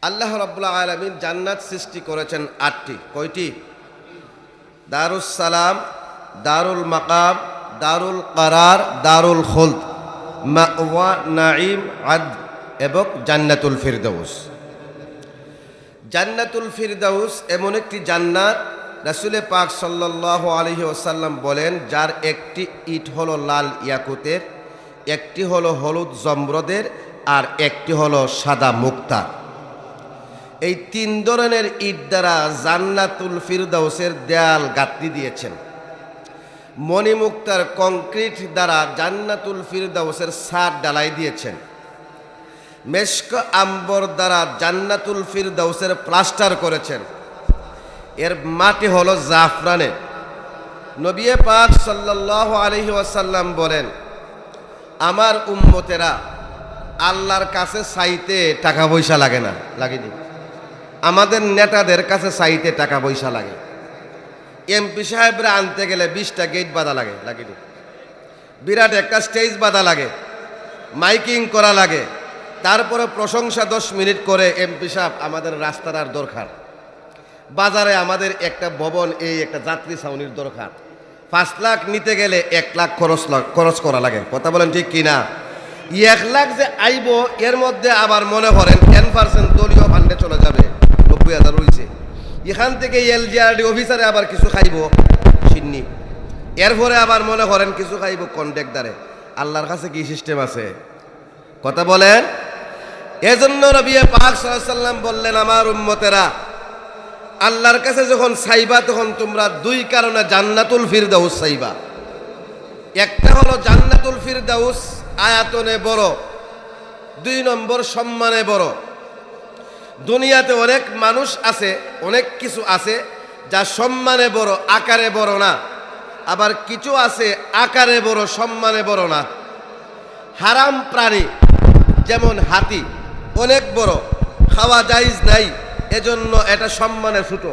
আল্লাহ রাব্বুল আলামিন জান্নাত সৃষ্টি করেছেন ৮টি। কয়টি? দারুস সালাম, দারুল মাকাম, দারুল কারার, দারুল খুলদ, মাওয়া নাঈম আদ এবং জান্নাতুল ফিরদাউস। জান্নাতুল ফিরদাউস এমন একটি জান্নাত, রাসূল পাক সাল্লাল্লাহু আলাইহি ওয়াসাল্লাম বলেন, যার একটি ইট হলো লাল ইয়াকুতের, একটি হলো হলুদ জমরদের, আর একটি হলো সাদা মুক্তার। এই তিন ধরনের ইট দ্বারা জান্নাতুল ফিরদাউসের দেয়াল গাঁথনি দিয়েছেন। মণিমুক্তার কংক্রিট দ্বারা জান্নাতুল ফিরদাউসের ছাদ ঢালাই দিয়েছেন। মেশক আম্বর দ্বারা জান্নাতুল ফিরদাউসের প্লাস্টার করেছেন। এর মাটি হলো জাফরানে। নবী পাক সাল্লাল্লাহু আলাইহি ওয়াসাল্লাম বলেন, আমার উম্মতেরা আল্লাহর কাছে চাইতে টাকা পয়সা লাগে না, লাগেনি। আমাদের নেতাদের কাছে চাইতে টাকা পয়সা লাগে। এমপি সাহেবরা আনতে গেলে 20টা গেট বাঁধা লাগে, লাগেনি। বিরাট একটা স্টেজ বাঁধা লাগে, মাইকিং করা লাগে, তারপরে প্রশংসা 10 মিনিট করে এমপি সাহেব আমাদের রাস্তার আর দরকার, বাজারে আমাদের একটা ভবন, এই একটা যাত্রী ছাউনির দরকার। 5 লাখ নিতে গেলে 1 লাখ খরচ করা লাগে। কথা বলেন ঠিক কিনা? 1 লাখ যে আইব, এর মধ্যে আবার মনে করেন 10% দলীয় ফান্ডে চলে যাবে, 90,000 রয়েছে। এখান থেকে এলজিআরডি অফিসারে আবার কিছু খাইব সিন্নি, এরপরে আবার মনে করেন কিছু খাইব কন্ট্রাক্টরে। আল্লাহর কাছে কি সিস্টেম আছে? কথা বলেন। এজন্য নবী পাক সাল্লাল্লাহু আলাইহি ওয়াসাল্লাম বললেন, আমার উম্মতেরা আল্লাহর কাছে যখন চাইবা, তখন তোমরা 2 কারণে জান্নাতুল ফিরদাউস চাইবা। একটা হলো জান্নাতুল ফিরদাউস আয়াতনে বড়, 2 নম্বর সম্মানে বড়। দুনিয়াতে অনেক মানুষ আছে, অনেক কিছু আছে যা সম্মানে বড়, আকারে বড় না। আবার কিছু আছে আকারে বড়, সম্মানে বড় না। হারাম প্রাণী যেমন হাতি অনেক বড়, খাওয়া জায়েজ নাই, এজন্য এটা সম্মানে ছোট।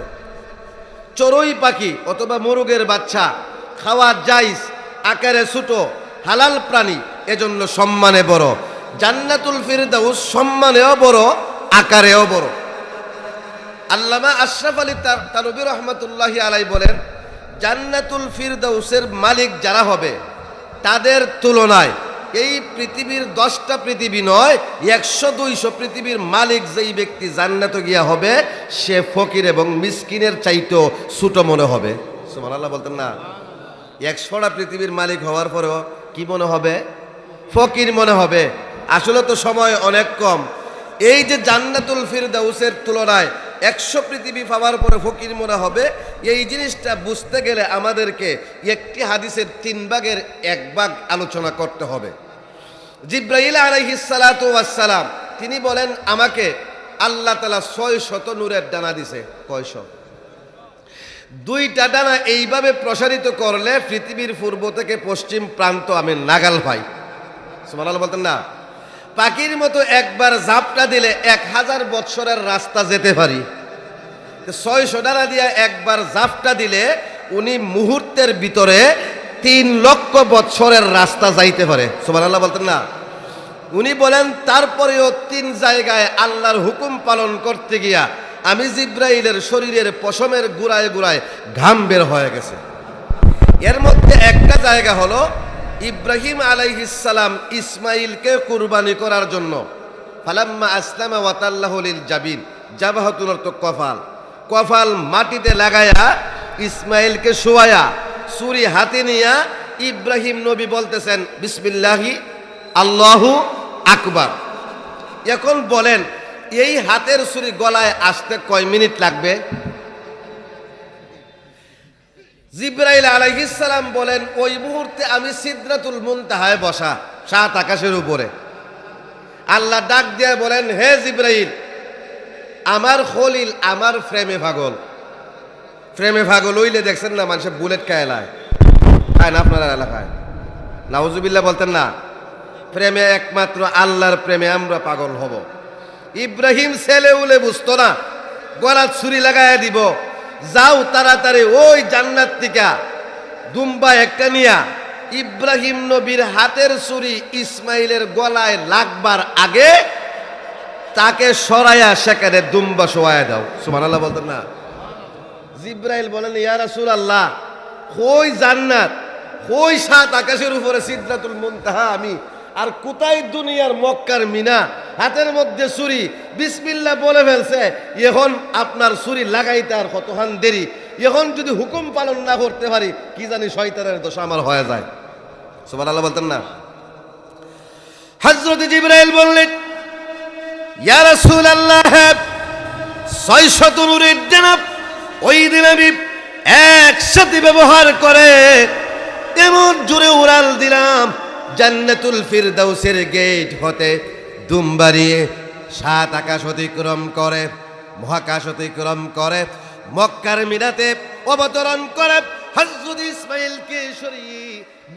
চড়ুই পাখি অথবা মুরগের বাচ্চা খাওয়া জায়েজ, আকারে ছোট, হালাল প্রাণী, এজন্য সম্মানে বড়। জান্নাতুল ফিরদাউস সম্মানেও বড়, আকারেও বড়। আল্লামা আশরাফ আলী তানভী রহমাতুল্লাহি আলাইহি বলেন, জান্নাতুল ফিরদাউসের মালিক যারা হবে, তাদের তুলনায় এই পৃথিবীর 10টা পৃথিবী নয়, 100-200 পৃথিবীর মালিক যেই ব্যক্তি জান্নাতে গিয়া হবে, সে ফকির এবং মিসকিনের চাইতেও ছোট মনে হবে। সুবহানাল্লাহ বলতেন না? 100টা পৃথিবীর মালিক হওয়ার পরেও কি মনে হবে? ফকির মনে হবে। আসলে তো সময় অনেক কম। এই যে জান্নাতুল ফিরদাউসের তুলনায় 100 পৃথিবী পাওয়ার পরে ফকির মনে হবে, এই জিনিসটা বুঝতে গেলে আমাদেরকে একটি হাদিসের 3 ভাগের 1 ভাগ আলোচনা করতে হবে। জিবরাইল আলাইহিস সালাতু ওয়াস সালাম তিনি বলেন, আমাকে আল্লাহ তাআলা 600 নূরের ডানা দিছে। কয়শো? 2টা ডানা এইভাবে প্রসারিত করলে পৃথিবীর পূর্ব থেকে পশ্চিম প্রান্ত আমি নাগাল পাই। সুবহানাল্লাহ বলতেন না? পাখির মতো একবার ঝাপটা দিলে 1000 বৎসরের রাস্তা যেতে পারি। 600 ডানা দিয়া একবার ঝাপটা দিলে উনি মুহূর্তের ভিতরে 3 লক্ষ বৎসরের রাস্তা যাইতে পারে। সুবহানাল্লাহ বলতেন না? উনি বলেন, তারপরেও 3 জায়গায় আল্লাহর হুকুম পালন করতে গিয়া আমি জিব্রাইলের শরীরের পশমের গুড়ায় গুড়ায় ঘাম বের হয়ে গেছে। এর মধ্যে একটা জায়গা হলো ইব্রাহিম আলাইহিস সালাম ইসমাইলকে কুরবানি করার জন্য, ফালাম্মা আসলামা ওয়া তাল্লাহু লিল জাবিন, জাবাহাতুল কফাল মাটিতে লাগায়া ইসমাইলকে শোয়ায়া ছুরি হাতে নিয়া ইব্রাহিম নবী বলতেছেন, বিসমিল্লাহি আল্লাহু আকবার। এখন বলেন, এই হাতের ছুরি গলায় আসতে কয় মিনিট লাগবে? জিবরাইল আলাইহিস সালাম বলেন, ওই মুহূর্তে আমি সিদরাতুল মুনতাহায় বসা, 7 আকাশের উপরে। আল্লাহ ডাক দিয়ে বলেন, হে জিবরাইল, আমার খলিল আমার প্রেমে পাগল। প্রেমে পাগল হইলে দেখছেন না মানুষের বুলেট খায় না আপনার এলাকায়? নাউজুবিল্লাহ বলতেন না? প্রেমে একমাত্র আল্লাহর প্রেমে আমরা পাগল হব। ইব্রাহিম ছেলে উলে বুঝতো না, গলার ছুরি লাগাইয়া দিব, যাও তাড়াতাড়ি ওই জান্নাত থেকে দুম্বা একটা নিয়া ইব্রাহিম নবীর হাতের ছুরি ইসমাইলের গলায় লাগবার আগে তাকে সরাইয়া সেখানে দুম্বা শোয়ায় দাও। সুবহানাল্লাহ বলতেন না? জিব্রাইল বলেন, ইয়া রাসূলুল্লাহ, কই জান্নাত, কই সাত আকাশের উপরে সিদরাতুল মুনতাহা আমি, আর কোথায় দুনিয়ার মক্কার মিনা, হাতের মধ্যে ছুরি, বিসমিল্লাহ বলে ফেলছে, এখন আপনার ছুরি লাগাইতে আর কতক্ষণ দেরি, এখন যদি হুকুম পালন না করতে পারি কি জানি শয়তানের দোষ আমার হয়ে যায়। সুবহানাল্লাহ বলতেন না? হযরত জিবরাইল বললেন, ইয়া রাসূলুল্লাহ, 600 নূরের জানাব ওই দিন আমি একসাথে ব্যবহার করে এমন জোরে উড়াল দিলাম, জান্নাতুল ফিরদাউসের গেট হতে দুম বাড়িয়ে 7 আকাশ অতিক্রম করে, মহাকাশ অতিক্রম করে, মক্কার মিনাতে অবতরণ করে হযরত ইসমাঈলকে সরিয়ে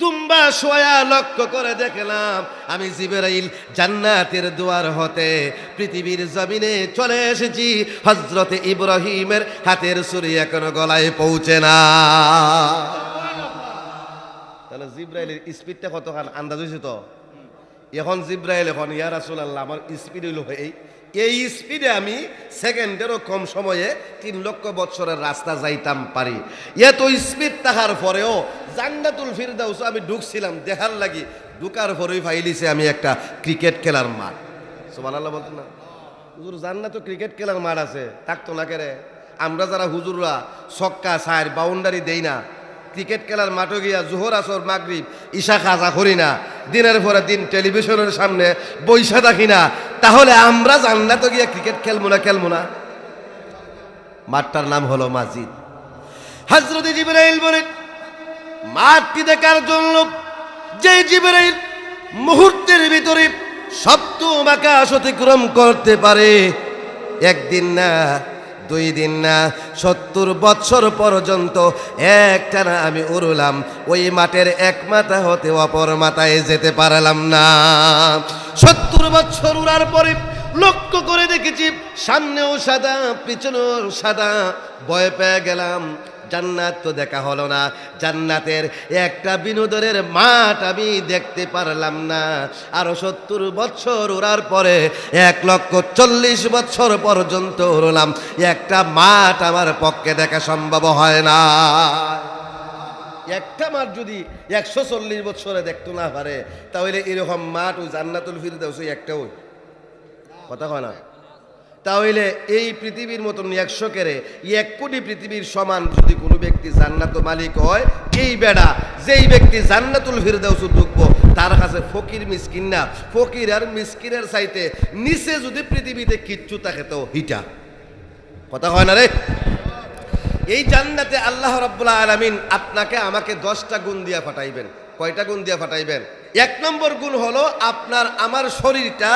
দুম্বা শোয়া লক্ষ্য করে দেখলাম আমি জিবরাইল জান্নাতের দুয়ার হতে পৃথিবীর জমিনে চলে এসেছি। হযরত ইব্রাহিমের হাতের ছুরি এখনো গলায় পৌঁছে না। তাহলে জিবরাইলের স্পিডটা কতখান আন্দাজ হয়েছে তো? এখন জিবরাইল এখন, ইয়া রাসূলুল্লাহ, আমার স্পিড হইল এই স্পিডে আমি সেকেন্ডেরও কম সময়ে 3 লক্ষ বছরের রাস্তা যাইতাম পারি। এত স্পিড থাকার পরেও জান্নাতুল ফিরদাউস আমি ঢুকছিলাম দেখার লাগি, ঢুকার পরেই ফাইলিছে আমি একটা ক্রিকেট খেলার মাঠ। সুবহানাল্লাহ বলতেন না? হুজুর, জান্নাত তো ক্রিকেট খেলার মাঠ আছে, থাকতো না কেরে? আমরা যারা হুজুররা ছক্কা সাইর বাউন্ডারি দেই না, ক্রিকেট খেলার মাঠে গিয়া জোহর আসর মাগরিব ঈশা খাজা করি না, দিনের পরে দিন টেলিভিশনের সামনে বইসা থাকি না, তাহলে আমরা জান্নাতে গিয়া ক্রিকেট খেলবো না? মাঠটার নাম হলো মসজিদ। হযরত জিবরাইল বলেন, মাঠটি দেখার জন্য যে জিবরাইল মুহূর্তের ভিতরে সপ্তম আকাশ অতিক্রম করতে পারে, একদিন না, 2 দিন না, 70 বছর পর্যন্ত একটানা আমি উড়লাম, ওই মাঠের এক মাথা হতে অপর মাথায় যেতে পারলাম না। 70 বছর উড়ার পরে লক্ষ্য করে দেখেছি সামনেও সাদা, পিছনেও সাদা, ভয় পেয়ে গেলাম। জান্নাত তো দেখা হলো না, জান্নাতের একটা বিনোদনের মাঠ আমি দেখতে পারলাম না। আরো 70 বছর উড়ার পরে 1,40,000 বছর পর্যন্ত উড়লাম, একটা মাঠ আমার পক্ষে দেখা সম্ভব হয় না। একটা মাঠ যদি 140 বছরে দেখতে না পারে, তাহলে এরকম মাঠ ওই জান্নাতুল ফিরদাউস একটাও কথা হয় না। তাহলে এই পৃথিবীর মতন 100 কেরে 1 কোটি পৃথিবীর সমান যদি কোনো ব্যক্তি জান্নাত মালিক হয়, এই বেড়া যেই ব্যক্তি জান্নাতুল ফিরদাউস ঢুকবো তার কাছে ফকির মিসকিন না, ফকির আর মিসকিনের চাইতে নিচে যদি পৃথিবীতে কিচ্ছু থাকে তো হিটা কথা হয় না রে। এই জান্নাতে আল্লাহ রাব্বুল আলামিন আপনাকে আমাকে 10টা গুণ দিয়া পাঠাইবেন। কয়টা গুণ দিয়া পাঠাইবেন? 1 নম্বর গুণ হলো আপনার আমার শরীরটা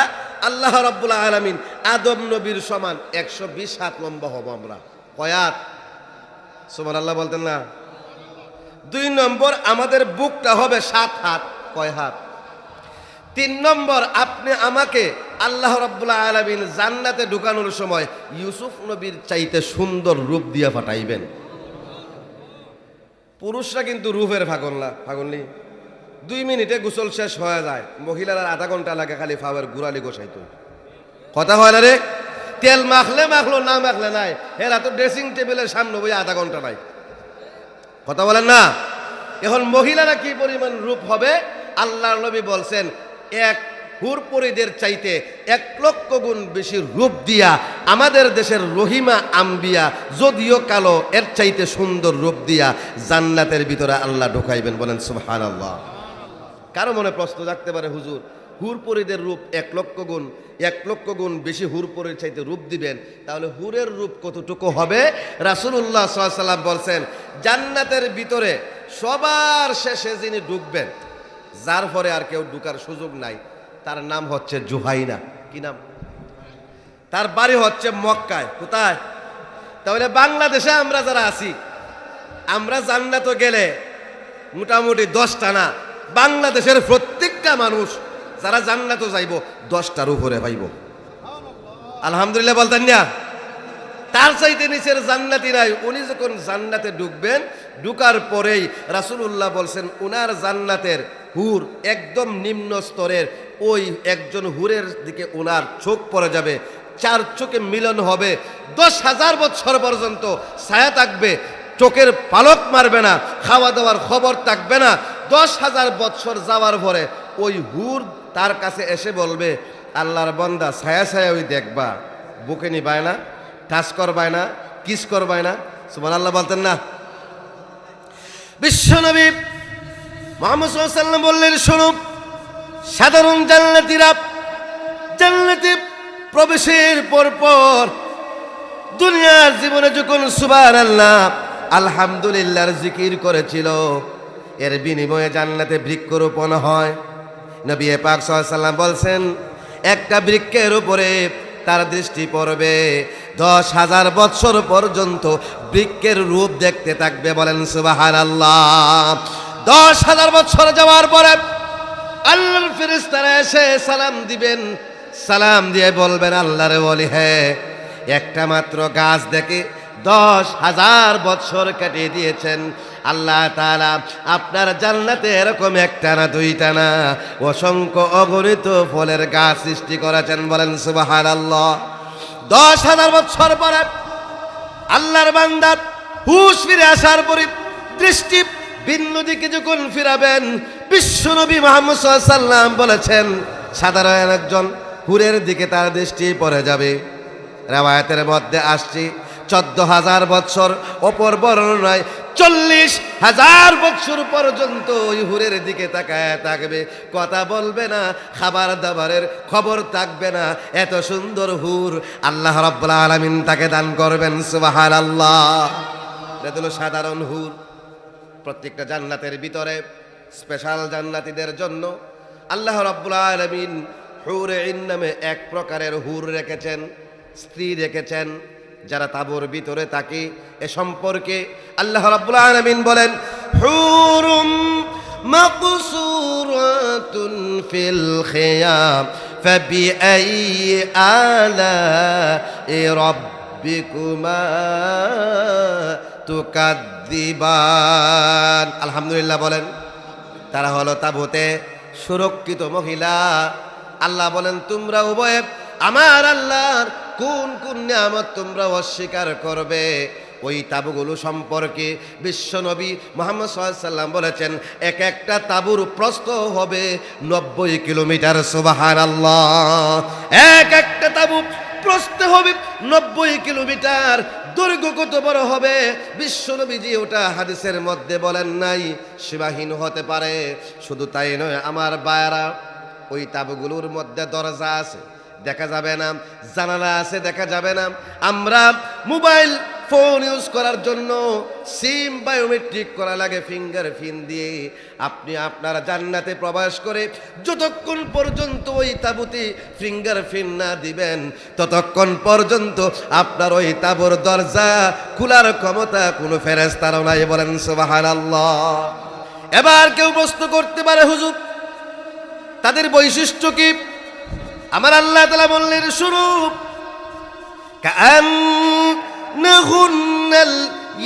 আল্লাহ রাব্বুল আলামিন আদম নবীর সমান 120 হাত লম্বা হব আমরা। কয় হাত? সুবহানাল্লাহ বলতেন না? 2 নম্বর আমাদের বুকটা হবে 7 হাত। কয় হাত? 3 নম্বর আপনি আমাকে আল্লাহ রাব্বুল আলামিন জান্নাতে ঢুকানোর সময় ইউসুফ নবীর চাইতে সুন্দর রূপ দিয়া পাঠাইবেন। পুরুষরা কিন্তু রূপের ফাগল 2 মিনিটে গোসল শেষ হয়ে যায়, মহিলারা আধা ঘন্টা লাগে খালি ফাওয়ার গুড়ালি গোসাইতো। কথা হয় না রে? তেল মাখলো না মাখলে নাই, এরা তো ড্রেসিং টেবিলের সামনে বই আধা ঘন্টা নাই। কথা বলেন না? এখন মহিলারা কি পরিমাণ রূপ হবে? আল্লাহর নবী বলছেন এক হুরপরিদের চাইতে 1 লক্ষ গুণ বেশি রূপ দিয়া আমাদের দেশের রহিমা আম্বিয়া যদিও কালো, এর চাইতে সুন্দর রূপ দিয়া জান্নাতের ভিতরে আল্লাহ ঢুকাইবেন। বলেন সুবহানাল্লাহ। কারো মনে প্রশ্ন থাকতে পারে, হুজুর হুরপরিদের রূপ 1 লক্ষ গুণ বেশি হুরপরির চাইতে রূপ দিবেন, তাহলে হুরের রূপ কতটুকু হবে? রাসূলুল্লাহ সাল্লাল্লাহু আলাইহি ওয়াসাল্লাম বলছেন জান্নাতের ভিতরে সবার শেষে যিনি ঢুকবেন, যার পরে আর কেউ ঢুকার সুযোগ নাই, তার নাম হচ্ছে জুহাইনা। কি নাম? তার বাড়ি হচ্ছে মক্কায়। কোথায়? তাহলে বাংলাদেশে আমরা যারা আছি, আমরা জান্নাতে গেলে মোটামুটি 10টা না, বাংলাদেশের প্রত্যেকটা মানুষ যারা জান্নাতে যাইব 10টার উপরে পাইব। আলহামদুলিল্লাহ বলতেন না? তার চাইতে নিচের জান্নাতি নাই। উনি যখন জান্নাতে ঢুকবেন, ঢুকার পরেই রাসূলুল্লাহ বলছেন উনার জান্নাতের হুর একদম নিম্ন স্তরের, ওই একজন হুরের দিকে ওনার চোখ পড়ে যাবে, 4 চোখে মিলন হবে, 10,000 বছর পর্যন্ত ছায়া থাকবে, চোখের পালক মারবে না, খাওয়া দাওয়ার খবর থাকবে না। 10,000 বছর যাওয়ার পরে ওই হুর তার কাছে এসে বলবে, আল্লাহর বান্দা ছায়া ছায়া ওই দেখবা, বুকে নিবায় না, টাচ করবায় না, কিস করবায় না। সুবহানাল্লাহ বলতেন না? বিশ্বনবী মুহাম্মদ সাল্লাল্লাহু আলাইহি ওয়াসাল্লাম বললেন, শোনো, সাধারণ জান্নাতীরা জান্নাতে প্রবেশের পর দুনিয়ার জীবনে যখন সুবহানাল্লাহ আলহামদুলিল্লাহর জিকির করেছিল, এর বিনিময়ে জান্নাতে বৃক্ষরোপণ হয়। নবী পাক সাল্লাল্লাহু আলাইহি ওয়াসাল্লাম বলছেন, একটা বৃক্ষের উপরে তার দৃষ্টি পড়বে, 10,000 বছর পর্যন্ত বৃক্ষের রূপ দেখতে থাকবে। বলেন সুবহানাল্লাহ। 10,000 বছর যাওয়ার পরে আল্লাহর ফেরেশতারা এসে সালাম দিবেন, সালাম দিয়ে বলবেন, আল্লাহর ওলি, হ্যাঁ, একটা মাত্র গাছ দেখে 10,000 বছর কাটিয়ে দিয়েছেন। আল্লাহ তাআলা আপনার জান্নাতে এরকম একটা না, দুইটা না, অসংখ্য অগণিত ফলের গাছ সৃষ্টি করেছেন। বলেন সুবহানাল্লাহ। 10,000 বছর পরে আল্লাহর বান্দা হুঁশ ফিরে আসার পরে দৃষ্টি ভিন্ন দিকে যখন ফিরাবেন, বিশ্বনবী মুহাম্মদ সাল্লাল্লাহু আলাইহি ওয়াসাল্লাম বলেছেন, সাধারণ একজন হুরের দিকে তার দৃষ্টি পড়ে যাবে। রাওয়ায়াতের মধ্যে আসছে 14,000 বছর, অপর বর্ণনায় 40,000 বছর পর্যন্ত ওই হুরের দিকে তাকায় থাকবে, কথা বলবে না, খাবার দাবারের খবর থাকবে না। এত সুন্দর হুর আল্লাহ রাব্বুল আলামিন তাকে দান করবেন। সুবহানাল্লাহ। এটা হলো সাধারণ হুর। প্রত্যেকটা জান্নাতের ভিতরে স্পেশাল জান্নাতীদের জন্য আল্লাহ রাব্বুল আলামিন হুরে ইন নামে এক প্রকারের হুর রেখেছেন, স্ত্রী রেখেছেন, যারা তাবুর ভিতরে থাকে। এ সম্পর্কে আল্লাহ রাব্বুল আলামিন বলেন, হুরুম মাকসুরাতুন ফিল খিয়াম ফাবিআইয়ি আলা'i রাব্বিকুমা তুকাদ্দিবান। আলহামদুলিল্লাহ বলেন। তারা হলো তাবুতে সুরক্ষিত মহিলা। আল্লাহ বলেন, তোমরা উভয়ে আমার আল্লাহর কোন কোন নিয়ামত তোমরা অস্বীকার করবে। ওই তাবুগুলো সম্পর্কে বিশ্বনবী মুহাম্মদ সাল্লাল্লাহু আলাইহি ওয়াসাল্লাম বলেছেন, এক একটা তাবুর প্রস্থ হবে 90 কিলোমিটার। সুবহানাল্লাহ। এক একটা তাবু প্রস্থ হবে 90 কিলোমিটার। দৈর্ঘ্য কত বড় হবে বিশ্বনবীজি ওটা হাদিসের মধ্যে বলেন নাই, সীমাহীন হতে পারে। শুধু তাই নয় আমার বায়রা, ওই তাবুগুলোর মধ্যে দরজা আছে, দেখা যাবে না, জানালা আছে, দেখা যাবে না। আমরা মোবাইল ফোন ইউজ করার জন্য সিম বায়োমেট্রিক করা লাগে, ফিঙ্গার প্রিন্ট দিয়ে। আপনি আপনার জান্নাতে প্রবেশ করে যতক্ষণ পর্যন্ত ওই তাবুতে ফিঙ্গার প্রিন্ট না দিবেন, ততক্ষণ পর্যন্ত আপনার ওই তাবুর দরজা খোলার ক্ষমতা কোনো ফেরেশতারও নাই। বলেন সুবহানাল্লাহ। এবার কেউ প্রশ্ন করতে পারে, হুজুর তাদের বৈশিষ্ট্য কি? আমার আল্লাহ তাআলা বললেন, শুরু কাআন্নাহুন্নাল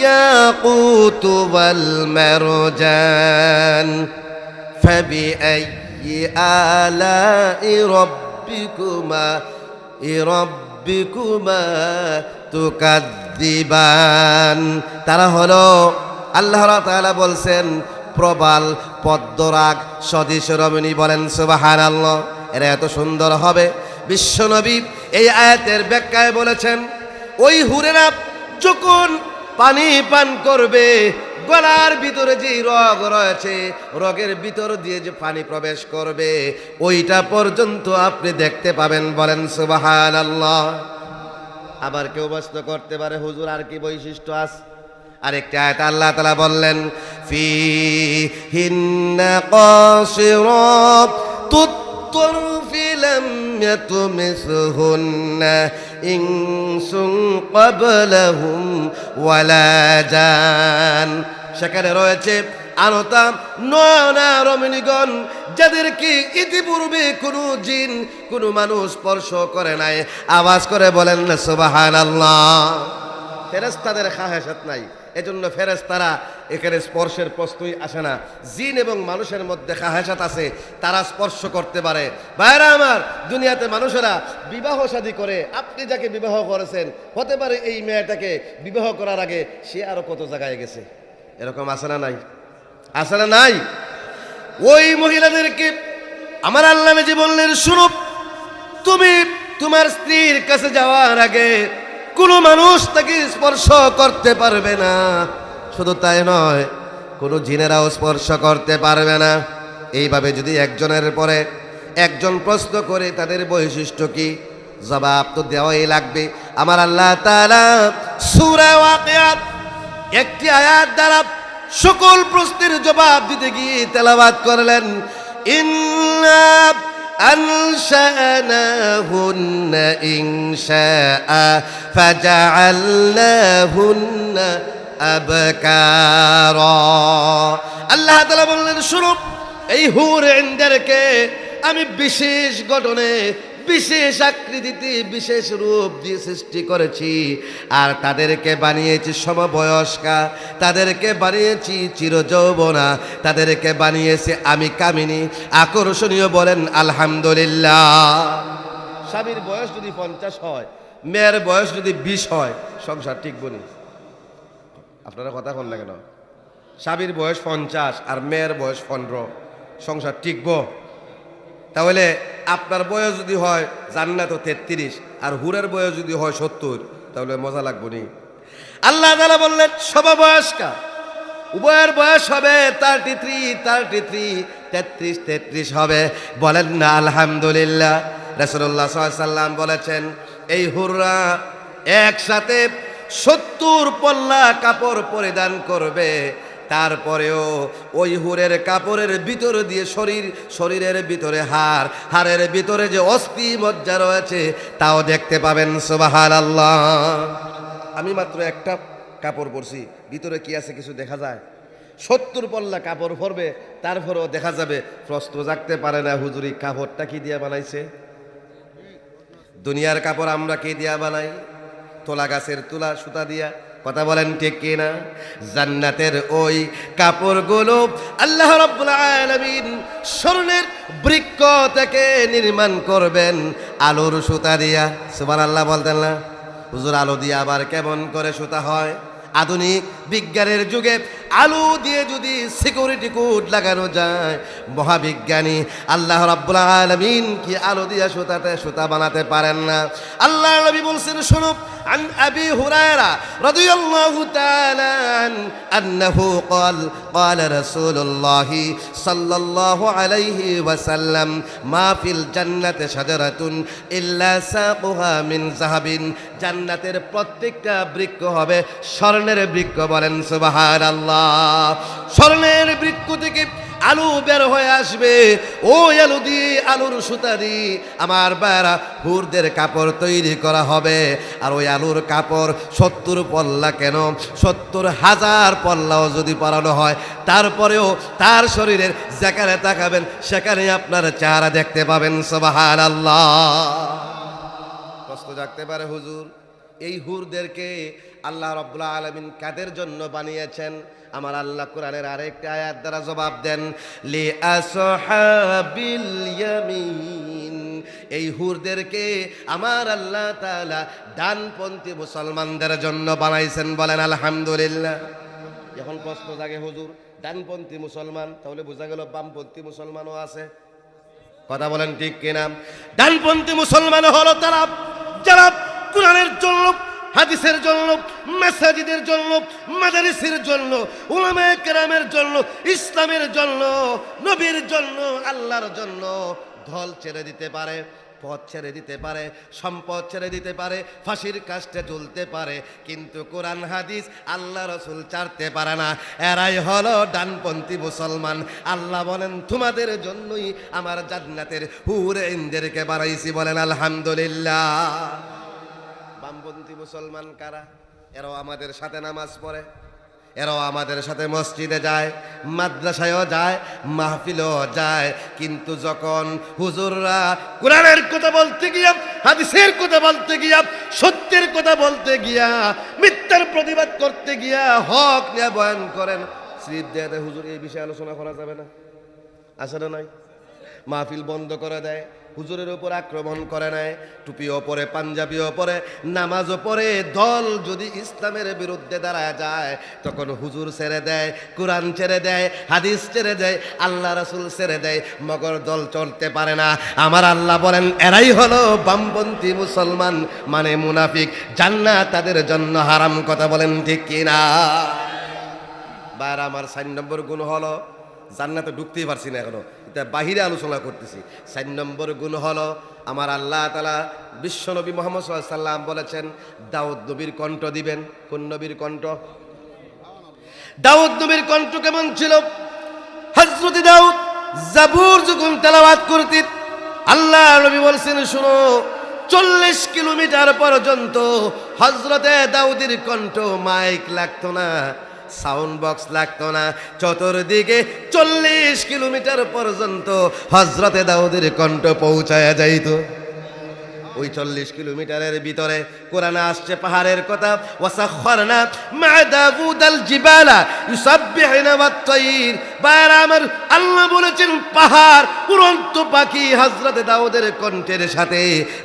ইয়াকুত ওয়াল মারজান ফাবিআইয়ি আলা'i রাব্বিকুমা তুকাদ্দিবান। তারা হলো, আল্লাহ তাআলা বলছেন, প্রবাল পদ্মরাগ সদৃশ রমণী। বলেন সুবহানাল্লাহ। এরা এত সুন্দর হবে। বিশ্বনবী এই আয়াতের ব্যাখ্যায় বলেছেন, ওই হুরেরা যখন পানি পান করবে, গলার ভিতরে যে রগ রয়েছে, রগের ভিতর দিয়ে যে পানি প্রবেশ করবে, ওইটা পর্যন্ত আপনি দেখতে পাবেন। বলেন সুবহানাল্লাহ। আবার কেউ প্রশ্ন করতে পারে, হুজুর আর কি বৈশিষ্ট্য আছে? আরেকটা আয়াত আল্লাহ তাআলা বললেন, ফীহিন্না কাসিরাতুত তারফি লাম ইয়াতমিসহুন্না ইনসুন ক্বাবলাহুম ওয়ালা জান। সেখানে রয়েছে আনতা নয়না রমণীগণ, যাদেরকে ইতিপূর্বে কোনো জিন, কোনো মানুষ স্পর্শ করে নাই। আওয়াজ করে বলেন না সুবহানাল্লাহ। ফেরেশতাদের খাহেসাত নাই, এজন্য ফেরেশতারা এখানে স্পর্শের প্রশ্নই আসে না। জিন এবং মানুষের মধ্যে খাহেসাত আছে, তারা স্পর্শ করতে পারে। ভাইরা আমার, দুনিয়াতে মানুষেরা বিবাহ শাদী করে, আপনি যাকে বিবাহ করেছেন হতে পারে এই মেয়েটাকে বিবাহ করার আগে সে আরো কত জায়গায় গেছে, এরকম আছে না নাই? আছে না নাই? ওই মহিলাদেরকে আমার আল্লাহ নিজে বললেন, শুনো, তুমি তোমার স্ত্রীর কাছে যাওয়ার আগে কোনো মানুষ তাকে স্পর্শ করতে পারবে না। শুধু তাই নয়, কোনো জিনেরাও স্পর্শ করতে পারবে না। এইভাবে যদি একজনের পরে একজন প্রশ্ন করে তাদের বৈশিষ্ট্য কি, জবাব তো দেওয়াই লাগবে। আমার আল্লাহ তাআলা সূরা ওয়াকিয়াত একটি আয়াত দ্বারা সকল প্রশ্নের জবাব দিতে গিয়ে তেলাওয়াত করলেন, ইন্না আনশানাহুন্না ইনশাআ ফাজআলনাহুন্না আবকারা। আল্লাহ তাআলা বললেন, শুনো, এই হুর ইনদেরকে আমি বিশেষ গঠনে, বিশেষ আকৃতিতে, বিশেষ রূপ দিয়ে সৃষ্টি করেছি, আর তাদেরকে বানিয়েছি সমবয়স্কা, তাদেরকে বানিয়েছি চিরযৌবনা, তাদেরকে বানিয়েছি আমি কামিনী, আকর্ষণীয়। বলেন আলহামদুলিল্লাহ। স্বামীর বয়স যদি 50 হয়, মেয়ের বয়স যদি 20 হয়, সংসার টিকব না। আপনারা কথা বল না কেন? স্বামীর বয়স 50 আর মেয়ের বয়স 15, সংসার টিকব? তাহলে আপনার বয়স যদি হয় জান্নাত 33 আর হুরের বয়স যদি হয় 70, তাহলে মজা লাগবে নি? আল্লাহ তাআলা বললেন সমবয়স্কা, উভয়ের বয়স হবে 33 হবে। বলেন না আলহামদুলিল্লাহ। রাসূলুল্লাহ সাল্লাল্লাহু আলাইহি সাল্লাম বলেছেন, এই হুররা একসাথে 70 পল্লা কাপড় পরিধান করবে, তারপরেও ওই হুরের কাপড়ের ভিতর দিয়ে শরীরের ভিতরে হাড়ের ভিতরে যে অস্থি মজ্জা রয়েছে তাও দেখতে পাবেন। সুবহানাল্লাহ। আমি মাত্র একটা কাপড় পরছি, ভিতরে কি আছে কিছু দেখা যায়? 70 পল্লা কাপড় পরবে, তারপরেও দেখা যাবে। প্রশ্ন জাগতে পারে না, হুজুরি কাপড়টা কি দিয়া বানাইছে? দুনিয়ার কাপড় আমরা কি দিয়া বানাই? তোলা গাছের তুলা সুতা দিয়া। কথা বলেন ঠিক কিনা? জান্নাতের ওই কাপড়গুলো আল্লাহ রাব্বুল আলামিন স্বর্ণের বৃক্ষ থেকে নির্মাণ করবেন আলোর সুতা দিয়া। সুবহানাল্লাহ বলতেন না? হুজুর আলো দিয়ে আবার কেমন করে সুতা হয়? আধুনিক বিজ্ঞানের যুগে আলো দিয়ে যদি সিকিউরিটি কোড লাগানো যায়, মহাবিজ্ঞানী আল্লাহ রাব্বুল আলামিন কি আলো দিয়ে সুতা বানাতে পারেন না? আল্লাহ নবী বলছেন, শুনো, عن أبي هريرة رضي الله تعالى عنه أنه قال رسول الله صلى الله عليه وسلم ما في الجنة شجرة إلا ساقها من ذهب। জান্নাতের প্রত্যেকটা বৃক্ষ হবে স্বর্ণের বৃক্ষ। বলেন সুবহানাল্লাহ। স্বর্ণের বৃক্ষ থেকে আলু বের হয়ে আসবে, ওই আলু দিয়ে, আলুর সুতা দিয়ে আমার বারা হুরদের কাপড় তৈরি করা হবে। আর ওই আলুর কাপড় 70 পল্লা কেন, 70,000 পল্লাও যদি পরানো হয়, তারপরেও তার শরীরের যেখানে তাকাবেন সেখানে আপনার চেহারা দেখতে পাবেন। সুবহানাল্লাহ। প্রশ্ন জাগতে পারে, হুজুর এই হুরদেরকে আল্লাহ রাব্বুল আলামিন কাদের জন্য বানিয়েছেন? আমার আল্লাহ কোরআনের আরেকটা আয়াত দ্বারা জবাব দেন, লি আসহাবিল ইয়ামিন। এই হুরদেরকে আমার আল্লাহ তাআলা ডানপন্থী মুসলমানদের জন্য বানাইছেন। বলেন আলহামদুলিল্লাহ। এখন প্রশ্ন জাগে, হুজুর ডানপন্থী মুসলমান, তাহলে বোঝা গেল বামপন্থী মুসলমানও আছে। কথা বলেন ঠিক কিনা? ডানপন্থী মুসলমান হলো তারা যারা কোরআনের জন্য, হাদিসের জন্য, মাসাজিদের জন্য, মাদারিসের জন্য, উলামায়ে কেরামের জন্য, ইসলামের জন্য, নবীর জন্য, আল্লাহর জন্য দল ছেড়ে দিতে পারে, পথ ছেড়ে দিতে পারে, সম্পদ ছেড়ে দিতে পারে, ফাঁসির কাস্টে ঝুলতে পারে, কিন্তু কোরআন হাদিস আল্লাহ রাসূল ছাড়তে পারে না। এরাই হলো ডানপন্থী মুসলমান। আল্লাহ বলেন, তোমাদের জন্যই আমার জান্নাতের হুরে ইনদেরকে বানাইছি। বলেন আলহামদুলিল্লাহ। বামপন্থী মুসলমান কারা? এরাও আমাদের সাথে নামাজ পড়ে, এরাও আমাদের সাথে মসজিদে যায়, মাদ্রাসায়ও যায়, মাহফিলেও যায়, কিন্তু যখন হুজুররা কোরআনের কথা বলতে গিয়া, হাদিসের কথা বলতে গিয়া, সত্যের কথা বলতে গিয়া মিথ্যা মিথ্যার প্রতিবাদ করতে গিয়া হক নিয়ে বয়ান করেন, স্লিপ দেয় দেয়, হুজুর এই বিষয়ে আলোচনা করা যাবে না, আসে না নাই? মাহফিল বন্ধ করে দেয়, হুজুরের উপর আক্রমণ করে নেয়, টুপিও পরে, পাঞ্জাবিও পরে, নামাজও পড়ে। দল যদি ইসলামের বিরুদ্ধে দাঁড়ায় যায় তখন হুজুর ছেড়ে দেয়, কোরআন ছেড়ে দেয়, হাদিস ছেড়ে দেয়, আল্লাহ রাসূল ছেড়ে দেয়, মগর দল চলতে পারে না। আমার আল্লাহ বলেন এরাই হলো বামপন্থী মুসলমান, মানে মুনাফিক, জান্নাত তাদের জন্য হারাম। কথা বলেন ঠিক কিনা? বার আমার 4 নম্বর গুণ হলো, জান্নাতে ঢুকতেই পারছি না এখনো, এটা বাহিরে আলোচনা করতেছি। 4 নম্বর গুণ হলো, আমার আল্লাহ তাআলা বিশ্বনবী মুহাম্মদ সাল্লাল্লাহু আলাইহি সাল্লাম বলেছেন দাউদ নবীর কণ্ঠ দিবেন। কোন নবীর কণ্ঠ? দাউদ নবীর কণ্ঠ কেমন ছিল? হযরত দাউদ জাবুর যখন তেলাওয়াত করতেন, আল্লাহ নবী বলছেন শুনো, 40 কিলোমিটার পর্যন্ত হযরতে দাউদের কণ্ঠ, মাইক লাগতো না, সাউন্ড বক্স লাগতো না, চতুর্দিকে 40 কিলোমিটার পর্যন্ত হযরতে দাউদের কণ্ঠ পৌঁছায়া যাইতো। ওই 40 কিলোমিটারের ভিতরে কোরআনে আসছে পাহাড়ের কথা, ওয়াসাখখারনা মা দাউদাল জিবালা ইউসাব্বিহুনা ওয়াত-তায়র। বাইরে আমার আল্লাহ বলেছেন পাহাড়, উড়ন্ত পাখি হযরতে দাউদের কণ্ঠের সাথে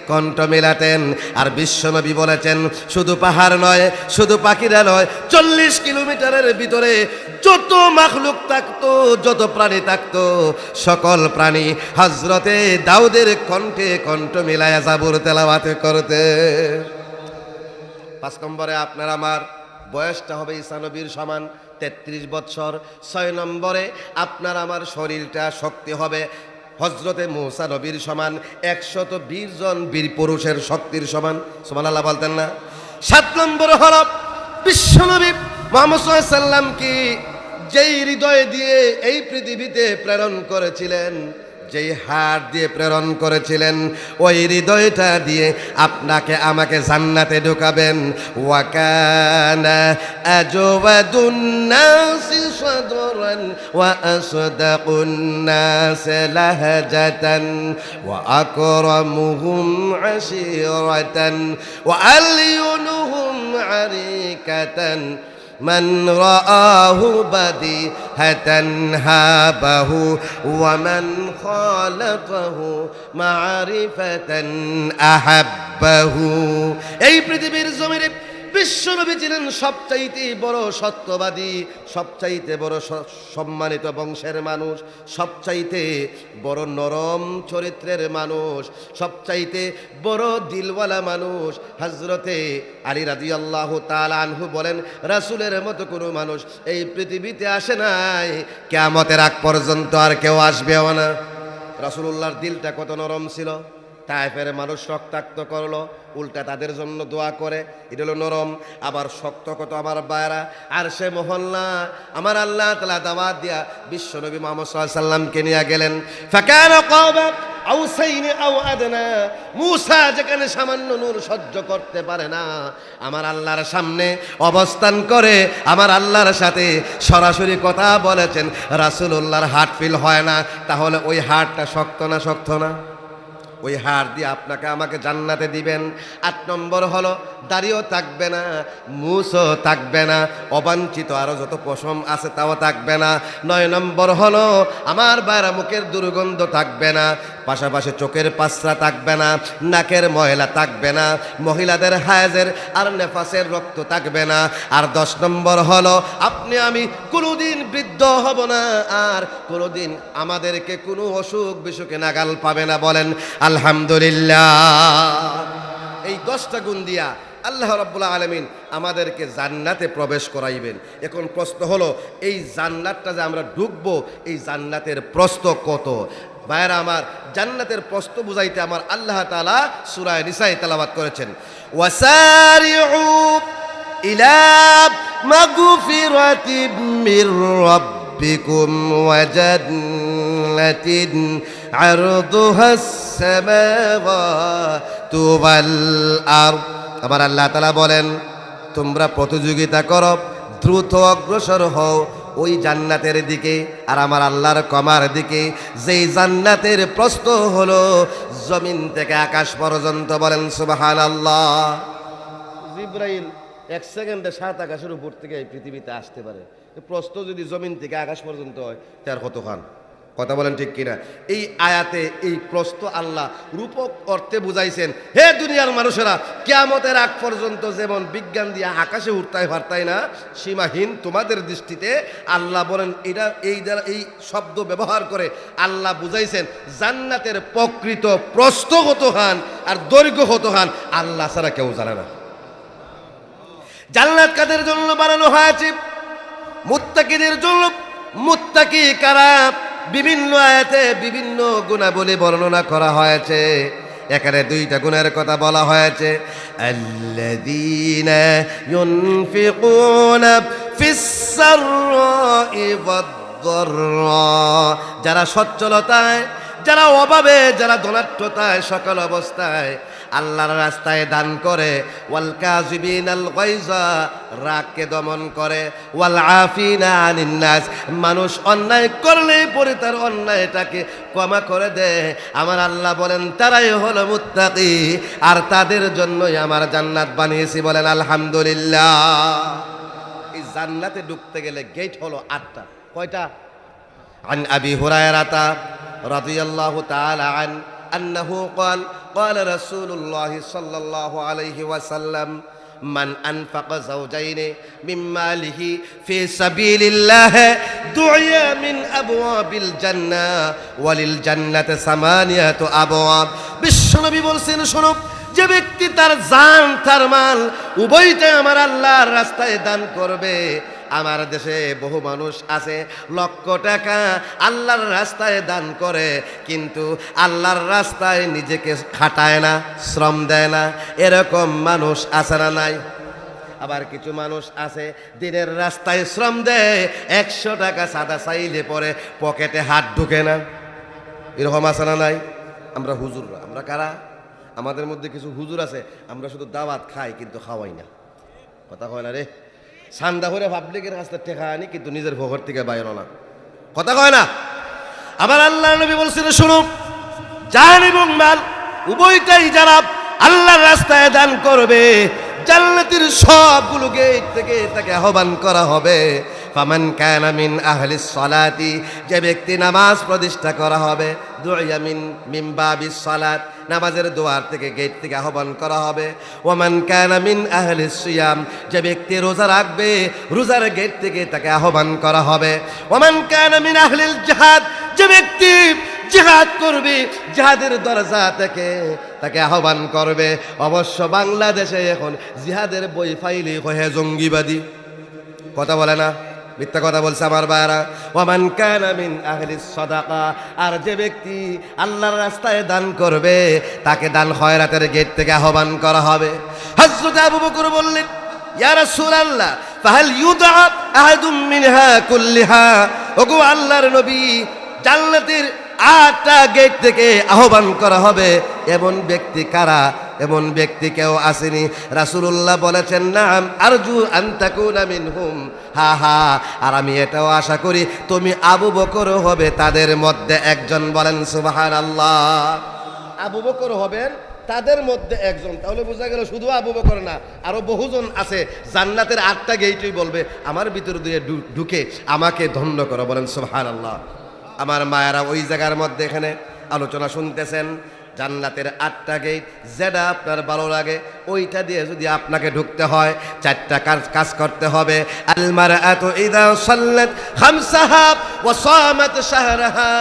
কণ্ঠ মেলাতেন। আর বিশ্বনবী বলেছেন শুধু পাহাড় নয়, শুধু পাখিরা নয়, 40 কিলোমিটারের ভিতরে যত মাখলুক থাকতো, যত প্রাণী থাকতো, সকল প্রাণী হযরতে দাউদের কণ্ঠে কণ্ঠ মিলায়া জাবুর তেলাওয়াত করতে। 5 নম্বরে আপনার আমার বয়সটা হবে ঈসা নবীর সমান, 33 বছর। 6 নম্বরে আপনার আমার শরীরটা শক্তি হবে হযরতে মূসা নবীর সমান, 120 জন বীর পুরুষের শক্তির সমান। সুবহানাল্লাহ বলতেন না? 7 নম্বরে হলো বিশ্বনবী মুহাম্মদ সাল্লাল্লাহু আলাইহি সাল্লামকে যেই হৃদয় দিয়ে এই পৃথিবীতে প্রেরণ করেছিলেন, যেই হাত দিয়ে প্রেরণ করেছিলেন, ওই হৃদয়টা দিয়ে আপনাকে আমাকে জান্নাতে ঢোকাবেন। ওয়া কানা আজওয়াদুন নাসি সাদরান ওয়া আসদাকুন নাস লাহাজাতান ওয়া আকরামুহুম আশিরাতান ওয়া আলয়ুনুহুম আরিকাতান من رآه بديهة هابه ومن خالطه معرفة أحبه। এই পৃথিবীর জমিনে বিশ্বনবী ছিলেন সবচাইতে বড় সত্যবাদী, সবচাইতে বড় সম্মানিত বংশের মানুষ, সবচাইতে বড় নরম চরিত্রের মানুষ, সবচাইতে বড় দিলওয়ালা মানুষ। হযরতে আলী রাদিয়াল্লাহু তাআলা আনহু বলেন রাসূলের মতো কোনো মানুষ এই পৃথিবীতে আসে নাই, কিয়ামতের আগ পর্যন্ত আর কেউ আসবেও না। রাসূলুল্লাহর দিলটা কত নরম ছিল। তায়েফের মানুষ রক্তাক্ত করলো, উল্টা তাদের জন্য দোয়া করে, এটা হলো নরম। আবার শক্ত কত আমার বায়রা, আর সে মহল্লা আমার আল্লাহ তাআলা দাওয়াত দিয়া বিশ্বনবী মুহাম্মদ সাল্লাল্লাহু আলাইহি সাল্লামকে নিয়ে গেলেন। ফাকানা কাবা আউসাইনি আও আদনা। মূসা যেখানে সামান্য নূর সহ্য করতে পারে না, আমার আল্লাহর সামনে অবস্থান করে আমার আল্লাহর সাথে সরাসরি কথা বলেছেন। রাসূলুল্লাহর হার্ট ফিল হয় না, তাহলে ওই হার্টটা শক্ত না? শক্ত না? ওই হাড় দিয়ে আপনাকে আমাকে জান্নাতে দিবেন। 8 নম্বর হলো দাড়িও থাকবে না, মুছও থাকবে না, অবাঞ্ছিত আরো যত পশম আছে তাও থাকবে না। 9 নম্বর হলো আমার বাইরা মুখের দুর্গন্ধ থাকবে না, পাশাপাশি চোখের পাঁচরা থাকবে না, নাকের ময়লা থাকবে না, মহিলাদের হায়েজের আর নেফাসের রক্ত থাকবে না। আর 10 নম্বর হলো আপনি আমি কোনোদিন বৃদ্ধ হব না, আর কোনোদিন আমাদেরকে কোনো অসুখ বিসুখে নাগাল পাবে না। বলেন আলহামদুলিল্লাহ। এই 10টা গুণ দিয়া আল্লাহ রাব্বুল আলামিন আমাদেরকে জান্নাতে প্রবেশ করাইবেন। এখন প্রশ্ন হলো এই জান্নাতটা যে আমরা ঢুকবো, এই জান্নাতের প্রস্থ কত? ভাইরা আমার, জান্নাতের প্রস্থ বুঝাইতে আমার আল্লাহ তাআলা সূরা নিসায়ে তেলাওয়াত করেছেন, ওয়াসারিউ ইলা মাগফিরাতিম মির রাব্বিকুম ওয়া জান্নাতিন আরদুহাস সামাওয়াতু ওয়াল আরদ। আমার আল্লাহ তাআলা বলেন তোমরা প্রতিযোগিতা করো, দ্রুত অগ্রসর হও ওই জান্নাতের দিকে, আর আমার আল্লাহর কমার দিকে, যেই জান্নাতের প্রস্থ হলো জমিন থেকে আকাশ পর্যন্ত। বলেন সুবহানাল্লাহ। জিবরাইল এক সেকেন্ডে 7 আকাশের উপর থেকে এই পৃথিবীতে আসতে পারে। প্রস্থ যদি জমিন থেকে আকাশ পর্যন্ত হয় তার কতখান? কথা বলেন ঠিক কিনা? এই আয়াতে এই প্রস্থ আল্লাহ রূপক অর্থে বুঝাইছেন, হে দুনিয়ার মানুষেরা, কিয়ামতের আগ পর্যন্ত যেমন বিজ্ঞান দিয়ে আকাশে উঠতাই পারতাই না, সীমাহীন তোমাদের দৃষ্টিতে আল্লাহ বলেন। এটা এই শব্দ ব্যবহার করে আল্লাহ বুঝাইছেন জান্নাতের প্রকৃত প্রস্থ কতখান আর দৈর্ঘ্য কতখান আল্লাহ ছাড়া কেউ জানে না। জান্নাত কাদের জন্য বানানো হয়েছে? মুত্তাকিদের জন্য। মুত্তাকি কারা? বিভিন্ন আয়াতে বিভিন্ন গুণাবলী বর্ণনা করা হয়েছে। এখানে 2টা গুণের কথা বলা হয়েছে। আল্লাযীনা ইউনফিকুনা ফিস-সাররাই ওয়াদ-দাররা, যারা সচ্ছলতায়, যারা অভাবে, যারা ধনাঢ্যতায়, সকল অবস্থায় আল্লাহর রাস্তায় দান করে। ওয়াল কাযিবিনাল গায়যা, রাগকে দমন করে। ওয়াল আফিনা আনিন নাস, মানুষ অন্যায় করলে পরে তার অন্যায়টাকে ক্ষমা করে দেয়। আমার আল্লাহ বলেন তারাই হলো মুত্তাকি, আর তাদের জন্যই আমার জান্নাত বানিয়েছি। বলেন আলহামদুলিল্লাহ। এই জান্নাতে ঢুকতে গেলে গেট হলো 8টা। কয়টা? আন আবি হুরায়রাতা রাদিয়াল্লাহু তাআলা আন আন্নাহু قال قال رسول الله صلى الله عليه وسلم من أنفق زوجين من ماله في سبيل الله دعي من أبواب الجنة وللجنة 8 أبواب। বিশ্বনবী বলছেন, শোনো, যে ব্যক্তি তার জান তার মাল উভয়টাই আমার আল্লাহর রাস্তায় দান করবে। আমার দেশে বহু মানুষ আছে লক্ষ টাকা আল্লাহর রাস্তায় দান করে, কিন্তু আল্লাহর রাস্তায় নিজেকে খাটায় না, শ্রম দেয় না। এরকম মানুষ আছে না নাই? আবার কিছু মানুষ আছে দিনের রাস্তায় শ্রম দেয়, 100 টাকা সাদা চাইলে পরে পকেটে হাত ঢুকে না। এরকম আছে না নাই? আমরা হুজুররা, আমরা কারা? আমাদের মধ্যে কিছু হুজুর আছে, আমরা শুধু দাওয়াত খাই কিন্তু খাওয়াই না। কথা কয় না রে? সান্দা করে পাবলিকের কাছ থেকে টেকা আনি কিন্তু নিজের ভোগর থেকে বাইর না। কথা কয় না? আবার আল্লাহ নবী বলছেন, শুনো, জান এবং মাল উভয়টাই যারা আল্লাহর রাস্তায় দান করবে, জান্নাতের সবগুলো গেট থেকে তাকে আহ্বান করা হবে। ফামান কানা মিন আহলিস সালাতি, যে ব্যক্তি নামাজ প্রতিষ্ঠা করা হবে, দুইয়া মিন বাবিস সালাত, নামাজের দুয়ার থেকে গেট থেকে আহ্বান করা হবে। ওয়ামান কানা মিন আহলিস সিয়াম, যে ব্যক্তি রোজা রাখবে, রোজার গেট থেকে তাকে আহ্বান করা হবে। ওয়ামান কানা মিন আহলিল জিহাদ, যে ব্যক্তি জিহাদ করবে, জিহাদের দরজা থেকে তাকে আহ্বান করবে। অবশ্য বাংলাদেশে এখন জিহাদের বই ফাইলে কহে জঙ্গিবাদী। কথা বলে না? মিথ্যা কথা বলছে আমার ভাইরা। ওয়ামান কানা মিন আহলিস সাদাকা, আর যে ব্যক্তি আল্লাহর রাস্তায় দান করবে তাকে দান খয়রাতের গেট থেকে আহ্বান করা হবে। হযরত আবু বকর বললেন, ইয়া রাসূলুল্লাহ ফাহাল ইউদআ আহাদুম মিনহা কুল্লিহা, ওগো আল্লাহর নবী, জান্নাতের 8টা গেট থেকে আহ্বান করা হবে, এমন ব্যক্তি কারা? এমন ব্যক্তি কেউ আসেনি? রাসূলুল্লাহ বলেছেন, নাম আরজু আন তাকুনা মিনহুম, হা হা, আর আমি এটাও আশা করি তুমি আবু বকর হবে তাদের মধ্যে একজন। বলেন সুবহানাল্লাহ। আবু বকর হবেন তাদের মধ্যে একজন। তাহলে বোঝা গেল শুধু আবু বকর না, আরো বহুজন আছে। জান্নাতের 8টা গেটই বলবে, আমার ভিতর দিয়ে ঢুকে আমাকে ধন্য করো। বলেন সুবহানাল্লাহ। আমার মায়েরা ওই জায়গার মধ্যে এখানে আলোচনা শুনতেছেন, জান্নাতের 8টা গেট, যেটা আপনার ভালো লাগে ওইটা দিয়ে যদি আপনাকে ঢুকতে হয় 4টা কাজ করতে হবে। আল মারআতু ইযা সাল্লাত খামসাহা ওয়া সামাত শাহরাহা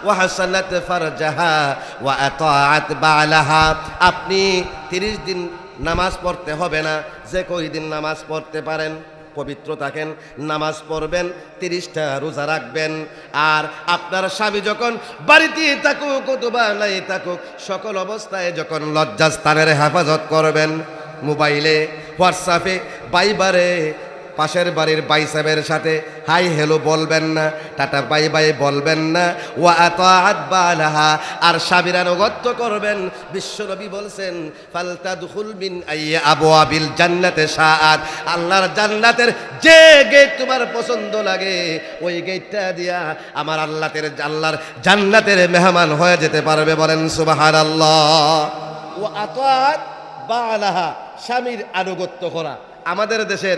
ওয়া হাসানাত ফারজাহা ওয়া আতাআত বালাহা। আপনি 30 দিন নামাজ পড়তে হবে না, যে কই দিন নামাজ পড়তে পারেন, পবিত্র থাকেন, নামাজ পড়বেন, 30টা রোজা রাখবেন। আর আপনার স্বামী যখন বাড়িতে থাকুক অথবা নাই থাকুক, সকল অবস্থায় যখন লজ্জাস্থানের হেফাজত করবেন, মোবাইলে, হোয়াটসঅ্যাপে, বাইবারে পাশের বাড়ির বাই সাহেবের সাথে হাই হ্যালো বলবেন না, টাটা বাই বাই বলবেন না। ওয়া আতাআত বালাহা, আর স্বামীর আনুগত্য করবেন। বিশ্বনবী বলছেন, ফালতাদখুল মিন আইয়ি আবওয়াবিল জান্নাতি শাআত, আল্লাহর জান্নাতের যে গেট তোমার পছন্দ লাগে ওই গেটটা দিয়া আমার আল্লাহর জান্নাতের মেহমান হয়ে যেতে পারবে। বলেন সুবহানাল্লাহ। ওয়া আতাআত বালাহা, স্বামীর আনুগত্য করা। আমাদের দেশের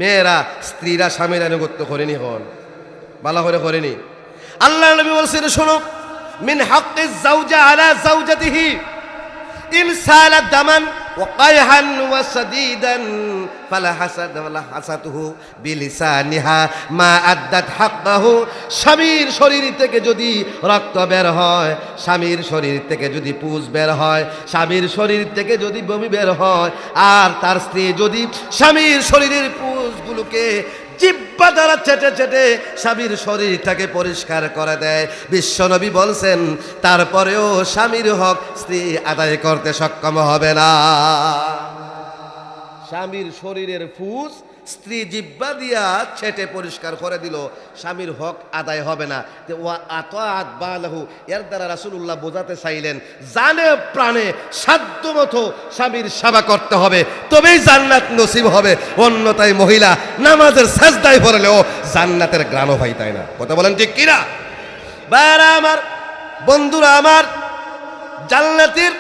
মেয়েরা স্ত্রীরা স্বামীর আনুগত্য করেনি, হন ভালো করে করেনি। আল্লাহ নবী বলছেন, শোনো, মিন হাক্কিজ জাওজা আলা জাওজাতিহি ইন সালা দামান ওয়া কায়হান ওয়া সাদীদান ফালা হাসাতুহু বিলিসানিহা মা আদ্দাত হাক্কাহু। স্বামীর শরীর থেকে যদি রক্ত বের হয়, স্বামীর শরীর থেকে যদি পুজ বের হয়, স্বামীর শরীর থেকে যদি বমি বের হয়, আর তার স্ত্রী যদি স্বামীর শরীরের পুজগুলোকে জিহ্বা দ্বারা চেটে চেটে স্বামীর শরীরটাকে পরিষ্কার করে দেয়, বিশ্বনবী বলছেন তারপরেও স্বামীর হক স্ত্রী আদায় করতে সক্ষম হবে না। স্বামীর শরীরের ফুস স্ত্রী জিহ্বা দিয়া ছেটে পরিষ্কার করে দিল, স্বামীর হক আদায় হবে না। ওয়া আতাআত বালাহু, এর দ্বারা রাসূলুল্লাহ বোঝাতে চাইলেন জানে প্রাণে সাধ্যমতো স্বামীর সেবা করতে হবে, তবেই জান্নাত নসিব হবে। অন্যথায় মহিলা নামাজের সাজদায় পড়লেও জান্নাতের গ্রাণও পাইতায় না। কথা বলেন ঠিক কিনা? ভাইরা আমার, বন্ধুরা আমার, জান্নাতের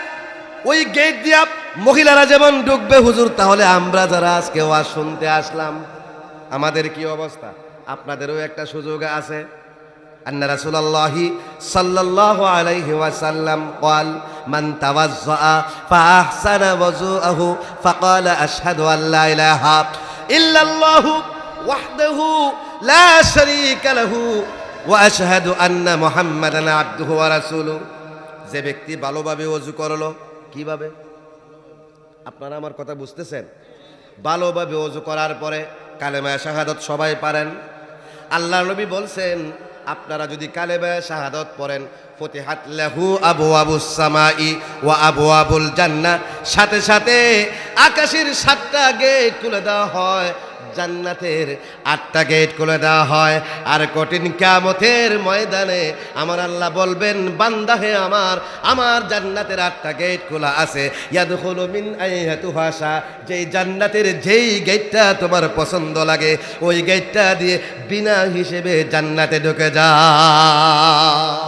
ওই গেট দিয়া মহিলারা যেমন ঢুকবে হুজুর, তাহলে আমরা যারা আজকে ওয়াজ শুনতে আসলাম আমাদের কি অবস্থা? আপনাদেরও একটা সুযোগ আছে। আন্না রাসূলুল্লাহি সাল্লাল্লাহু আলাইহি ওয়াসাল্লাম قال من توضأ فأحسن وضوءه فقال أشهد أن لا إله إلا الله وحده لا شريك له وأشهد أن محمدا عبده ورسوله। যে ব্যক্তি ভালোভাবে ওযু করলো, কিভাবে? আপনারা আমার কথা বুঝতেছেন? ভালোভাবে ওযু করার পরে কালেমা শাহাদাত সবাই পারেন। আল্লাহর নবী বলছেন, আপনারা যদি কালেমা শাহাদাত পড়েন, ফতিহাত লাহু আবওয়াবুস সামাই ওয়া আবওয়াবুল জান্নাহ, সাথে সাথে আকাশের 7টা গেট খুলে দেওয়া হয়, জান্নাতের 8টা গেট খুলে দেওয়া হয়। আর কঠিন কিয়ামতের ময়দানে আমার আল্লাহ বলবেন, বান্দা হে আমার, আমার জান্নাতের 8টা গেট খোলা আছে। ইয়াদখুলু মিন আইয়াতুহা শা, যেই জান্নাতের যেই গেটটা তোমার পছন্দ লাগে ওই গেটটা দিয়ে বিনা হিসেবে জান্নাতে ঢুকে যাও।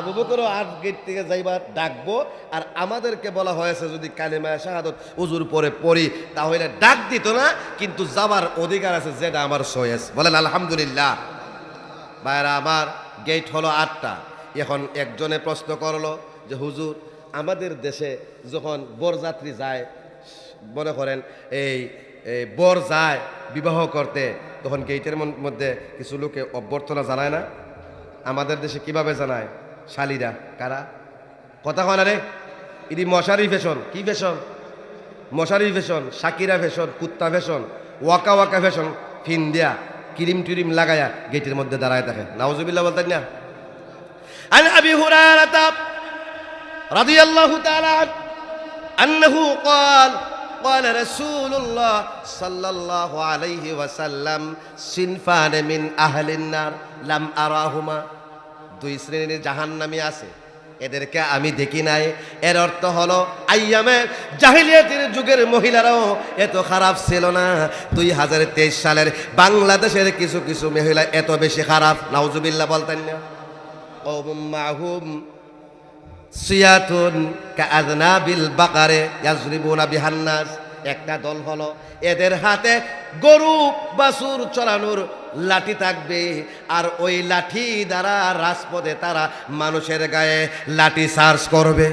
আবু বকরও 8 গেট থেকে যাইবার ডাকবো, আর আমাদেরকে বলা হয়েছে যদি কালেমা শাহাদাত ওযুর পরে পড়ি তাহলে ডাক দিত না, কিন্তু যাবার অধিকার আছে, যেটা আমার চয়েস। বলেন আলহামদুলিল্লাহ। ভাইরা আমার, গেট হলো 8টা। এখন একজনে প্রশ্ন করলো যে হুজুর, আমাদের দেশে যখন বরযাত্রী যায়, মনে করেন এই বর যায় বিবাহ করতে, তখন গেটের মধ্যে কিছু লোকে অভ্যর্থনা জানায় না? আমাদের দেশে কিভাবে জানায়? শালিরা। কারা? কথা হয় না রে? ইদি মশারি ফ্যাশন। কি ফ্যাশন? মশারি ফ্যাশন, শাকিরা ফ্যাশন, কুত্তা ফ্যাশন, ওয়াকা ওয়াকা ফ্যাশন, ফিন দিয়া ক্রিম ট্রিম লাগায়া গেটের মধ্যে দাঁড়ায় থাকে। নাউজুবিল্লাহ বলতেন না? আন আবি হুরায়রা রাদিয়াল্লাহু তাআলা আন্নাহু قال قال رسول الله صلى الله عليه وسلم صنفان من أهل النار لم أراهما। 2 শ্রেণীর জাহান্নামী আছে, এদেরকে আমি দেখি নাই। এর অর্থ হলো আইয়ামে জাহিলিয়াতের যুগের মহিলারাও এত খারাপ ছিল না। 2023 সালের বাংলাদেশের কিছু কিছু মহিলা এত বেশি খারাপ। নাউজুবিল্লাহ বলতেন না? কওমুম মাহুম সিয়াতুন কাআযনাবিল বাকারে ইয়াজরিবুনা বিহান্নাস। একটা দল হলো, এদের হাতে গরু বাছুর চড়ানোর লাঠি থাকবে, আর ওই লাঠি দ্বারা রাজপথে তারা মানুষের গায়ে লাঠি চার্জ করবে।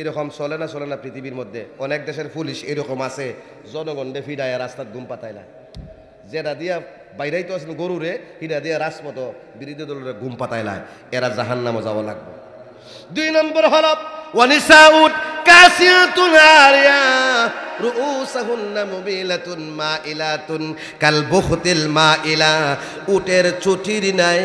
এরকম চলে না? চলে না? পৃথিবীর মধ্যে অনেক দেশের পুলিশ এরকম আছে, জনগণে ফিডায় রাস্তার ঘুম পাতাইলা, যেটা দিয়া বাইরেই তো আছেন গরুরে, হিডা দিয়া রাজপথ বিরোধী দলের ঘুম পাতাইলায়। এরা জাহান্নামে যাওয়া লাগবে। 2 নম্বর হল ওয়ানিসাউট কাসিয়াতুন আরিয়া রুউসাহুন্না মুবিলাতুন মাইলাতুন কাল বুখতিল মাইলা। উটের চটির নাই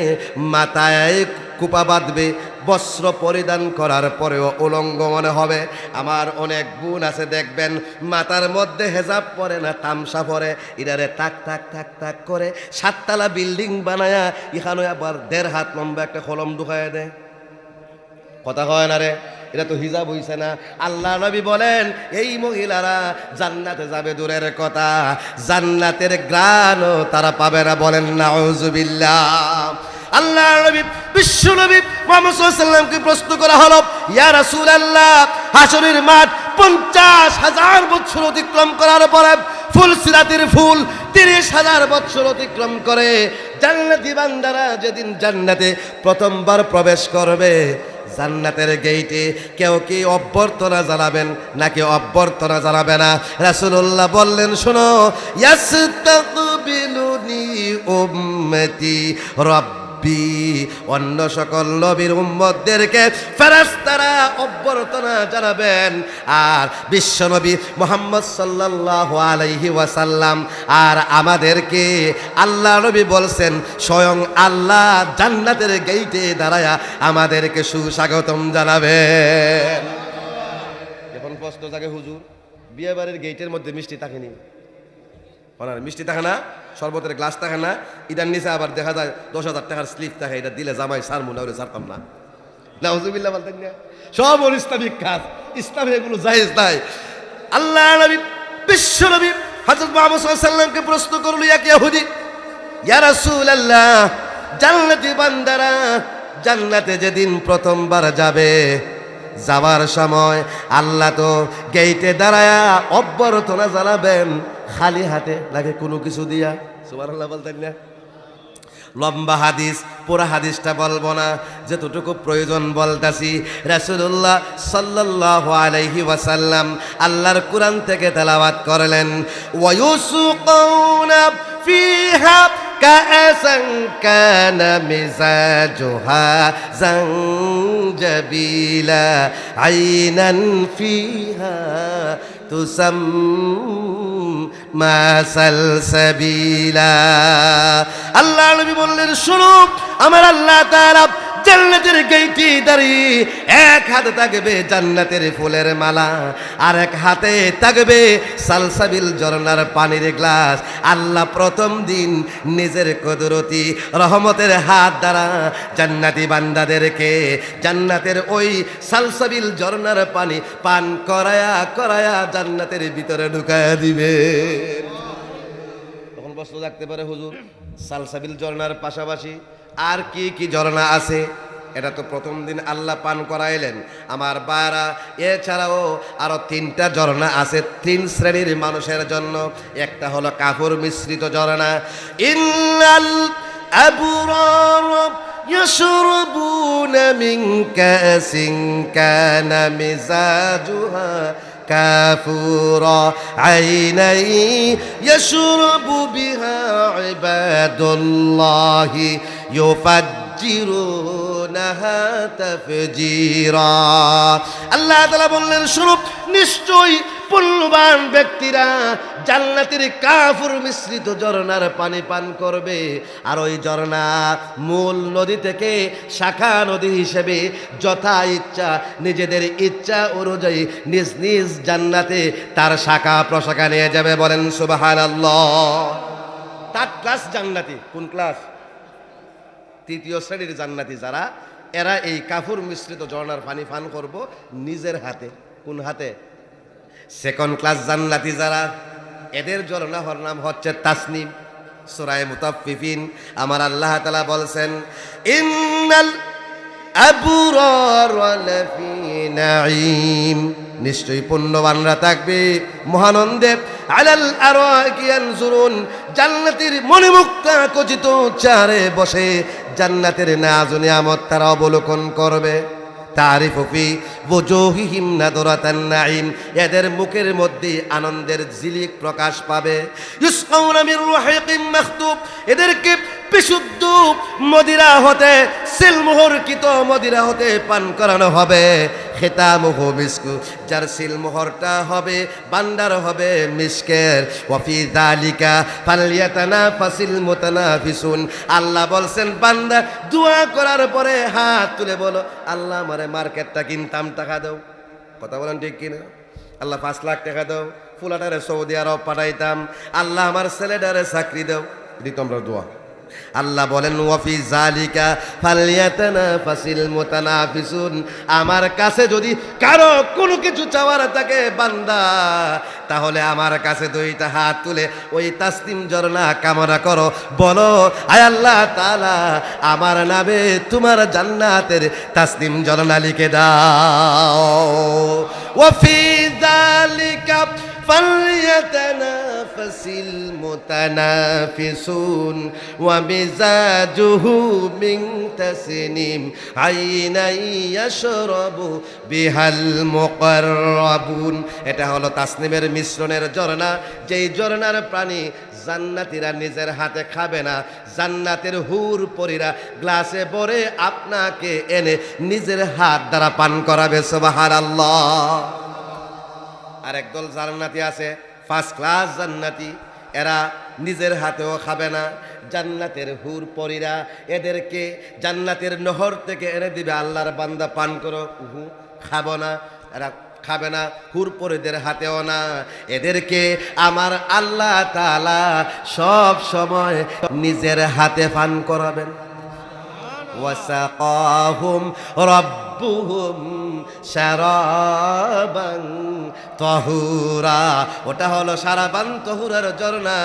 মাথায় কুপা বাঁধবে, বস্ত্র পরিধান করার পরেও উলঙ্গ মনে হবে। আমার অনেক বোন আছে, দেখবেন মাথার মধ্যে হেজাব পরে না, তামসা পরে, ইনারে তাক তাক তাক তাক করে 7 তলা বিল্ডিং বানায়া এখানে আবার 1.5 হাত লম্বা একটা কলম ঢুকায় দেয়। কথা হয় না রে? এটা তো হিজাব হইছে না? আল্লাহ নবী বলেন এই মহিলারা জান্নাতে যাবে দূরের কথা, জান্নাতের গ্রাণও তারা পাবে না। বলেন নাউজুবিল্লাহ। আল্লাহ নবী বিশ্ব নবী মুহাম্মদ সাল্লাল্লাহু আলাইহি ওয়াসাল্লামকে প্রশ্ন করা হলো, ইয়া রাসূলুল্লাহ, হাশরের মাঠ 50,000 বছর অতিক্রম করার পরে ফুলসিরাতের ফুল 30,000 বছর অতিক্রম করে জান্নাতি বান্দারা যেদিন জান্নাতে প্রথমবার প্রবেশ করবে, জান্নাতের গেইটে কেউ কি অভ্যর্থনা জানাবেন নাকি অভ্যর্থনা জানাবে না? রাসূলুল্লাহ বললেন, শোনো, ইয়াস্তাকবিলুনি উম্মতি রাব্বি, অন্য সকল নবীর উম্মতদেরকে ফেরেশতারা অভ্যর্থনা জানাবেন, আর বিশ্বনবী মুহাম্মদ সাল্লাল্লাহু আলাইহি ওয়াসাল্লাম আর আমাদেরকে আল্লাহ নবী বলছেন, স্বয়ং আল্লাহ জান্নাতের গেইটে দাঁড়ায়া আমাদেরকে সুস্বাগতম জানাবেন। এখন প্রশ্ন জাগে, হুজুর বিয়ে বাড়ির গেইটের মধ্যে মিষ্টি থাকেনি? মিষ্টি থাকে না, শরবতের গ্লাস থাকে না, এটার নিচে আবার দেখা যায় 10,000 টাকার স্লিপ থাকে, এটা দিলে জামাই সারমু না, ওরে সারতাম না। নাউজুবিল্লাহ বলতেন না, সব ইসলামিক কাজ, ইসলামে এগুলো জায়েজ নাই। আল্লাহ নবী বিশ্ব নবী হযরত মুহাম্মদ সাল্লাল্লাহু আলাইহি ওয়াসাল্লামকে প্রশ্ন করল, এক ইহুদি, ইয়া রাসূলুল্লাহ, জান্নাতি বান্দারা জান্নাতে যেদিন প্রথমবার যাবে, যাওয়ার সময় আল্লাহ তো গেইটে দাঁড়ায়া অভ্যর্থনা জানাবেন খালি হাতে নাকি কোনো কিছু দিয়া? সুবহানাল্লাহ বলতেন না। লম্বা হাদিস, পুরা হাদিসটা বলবো না, যতটুকু প্রয়োজন বলতাছি। রাসূলুল্লাহ সাল্লাল্লাহু আলাইহি ওয়াসাল্লাম আল্লাহর কুরআন থেকে তেলাওয়াত করলেন, ওয়ায়ুসুকুনা ফিহা কাআসান কানা মিজাজুহা জানজাবিলা আইনান ফিহা তুসাম্মা সালসাবিলা। আল্লাহ নবী বললেন, শুনো, আমার আল্লাহ তাআলা জান্নাতের গেইটে দাঁড়িয়ে এক হাতে থাকবে জান্নাতের ফুলের মালা, আর এক হাতে থাকবে সালসাবিল ঝরনার পানির গ্লাস। আল্লাহ প্রথম দিন নিজের কুদরতি রহমতের হাত দ্বারা জান্নাতি বান্দাদেরকে জান্নাতের ওই সালসাবিল ঝরনার পানি পান করায়া করায়া জান্নাতের ভিতরে ঢুকায়া দিবে। তখন প্রশ্ন থাকতে পারে, হুজুর সালসাবিল ঝরনার পাশাপাশি আর কি কি ঝরনা আছে? এটা তো প্রথম দিন আল্লাহ পান করাইলেন। আমার বারা, এছাড়াও আরো 3টা ঝরনা আছে 3 শ্রেণীর মানুষের জন্য। একটা হলো কাফুর মিশ্রিত ঝরনা, ইন্নাল আবরার ইয়াশরাবুনা মিন কাসিন কানা মিজাজুহা কাফুরা আইনাই ইয়াশরাবু বিহা ইবাদুল্লাহি ইউফাজ্জিরুনাহা তাফজিরা। আল্লাহ তাআলা বললেন, শুনো, নিশ্চয়ই পুণ্যবান ব্যক্তিরা জান্নাতের কাফুর মিশ্রিত ঝরনার পানি পান করবে, আর ওই ঝরনা মূল নদী থেকে শাখা নদী হিসেবে যথা ইচ্ছা নিজেদের ইচ্ছা অনুযায়ী নিজ নিজ জান্নাতে তার শাখা প্রশাখা নিয়ে যাবে। বলেন সুবহানাল্লাহ। 3rd ক্লাস জান্নাতি। কোন ক্লাস? 3য় শ্রেণীর জান্নাতি যারা, এরা এই কাফুর মিশ্রিত ঝরনার পানি পান করব নিজের হাতে। কোন হাতে? 2nd ক্লাস জান্নাতি যারা, এদের ঝরনার নাম হচ্ছে তাসনিম। সূরা মুতাফফিফিন আমার আল্লাহ তাআলা বলছেন, ইন্নাল আবরার লাফি নাঈম, নিশ্চয়ই পুণ্যবানরা থাকবে মহানন্দে, আলাল আরাইকি ইয়ানজুরুন, জান্নাতের মণিমুক্তা খচিত চারে বসে জান্নাতের নাজ ও নিয়ামত তারা অবলোকন করবে। তারিফু ফি ওজুহিহিম নাদরাতান নাঈম, এদের মুখের মধ্যে আনন্দের ঝিলিক প্রকাশ পাবে। ইউসকাউনা মির রাহিকিম মাখতুব, এদেরকে বিশুদ্ধ মদিরা হতে, সিলমোহরকৃত মদিরা হতে পান করানো হবে। খিতামুহু মিসকু, যার সিলমোহরটা হবে বান্দার হবে মিসকের। ওয়া ফি যালিকা ফালইয়াতানাফাসিল মুতানাফিসুন। আল্লাহ বলছেন, বান্দা দোয়া করার পরে হাত তুলে বলো, আল্লাহ আমারে মার্কেটটা কিনতাম, টাকা দাও। কথা বলেন ঠিক কিনা? আল্লাহ 5 লাখ টাকা দাও, ফুলাটারে সৌদি আরব পাঠাইতাম। আল্লাহ আমার ছেলেটারে চাকরি দাও। এটি তোমরা দোয়া। আল্লাহ বলেন ওয়াফি জালিকা ফালিয়াতানাফাসিল মুতানাফিসুন। আমার কাছে যদি কারো কোনো কিছু চাওয়ার থাকে বান্দা, তাহলে আমার কাছে দুইটা হাত তুলে ওই তাসনিম ঝর্ণা কামনা করো, বলো আয় আল্লাহ তাআলা আমার নামে তোমার জান্নাতের তাসনিম ঝর্ণা লিখে দাও। ওয়াফি যালিকা ফালইয়াতানাফাসিল মুতানাফিসুন ওয়া মিজাজুহু মিন তাসনিম আইনাই ইয়াশরাবু বিহাল মুকাররাবুন। এটা হলো তাসনিমের মিশ্রণের ঝর্ণা, যেই ঝর্ণার পানি জান্নাতীরা নিজের হাতে খাবে না, জান্নাতের হুর পরীরা গ্লাসে ভরে আপনাকে এনে নিজের হাত দ্বারা পান করাবে। সুবহানাল্লাহ। আর একদল জান্নাতি আছে ফার্স্ট ক্লাস জান্নাতি, এরা নিজের হাতেও খাবে না, জান্নাতের হুর পরীরা এদেরকে জান্নাতের নহর থেকে এনে দিবে, আল্লাহর বান্দা পান করো, খাবো না, এরা খাবে না, হুর পরীদের হাতেও না, এদেরকে আমার আল্লাহ তাআলা সব সময় নিজের হাতে পান করাবেন। ওয়াসাকাহুম রাব্বুহুম শারাবান তাহুরা। ওটা হলো শারাবান তাহুরার ঝর্ণা,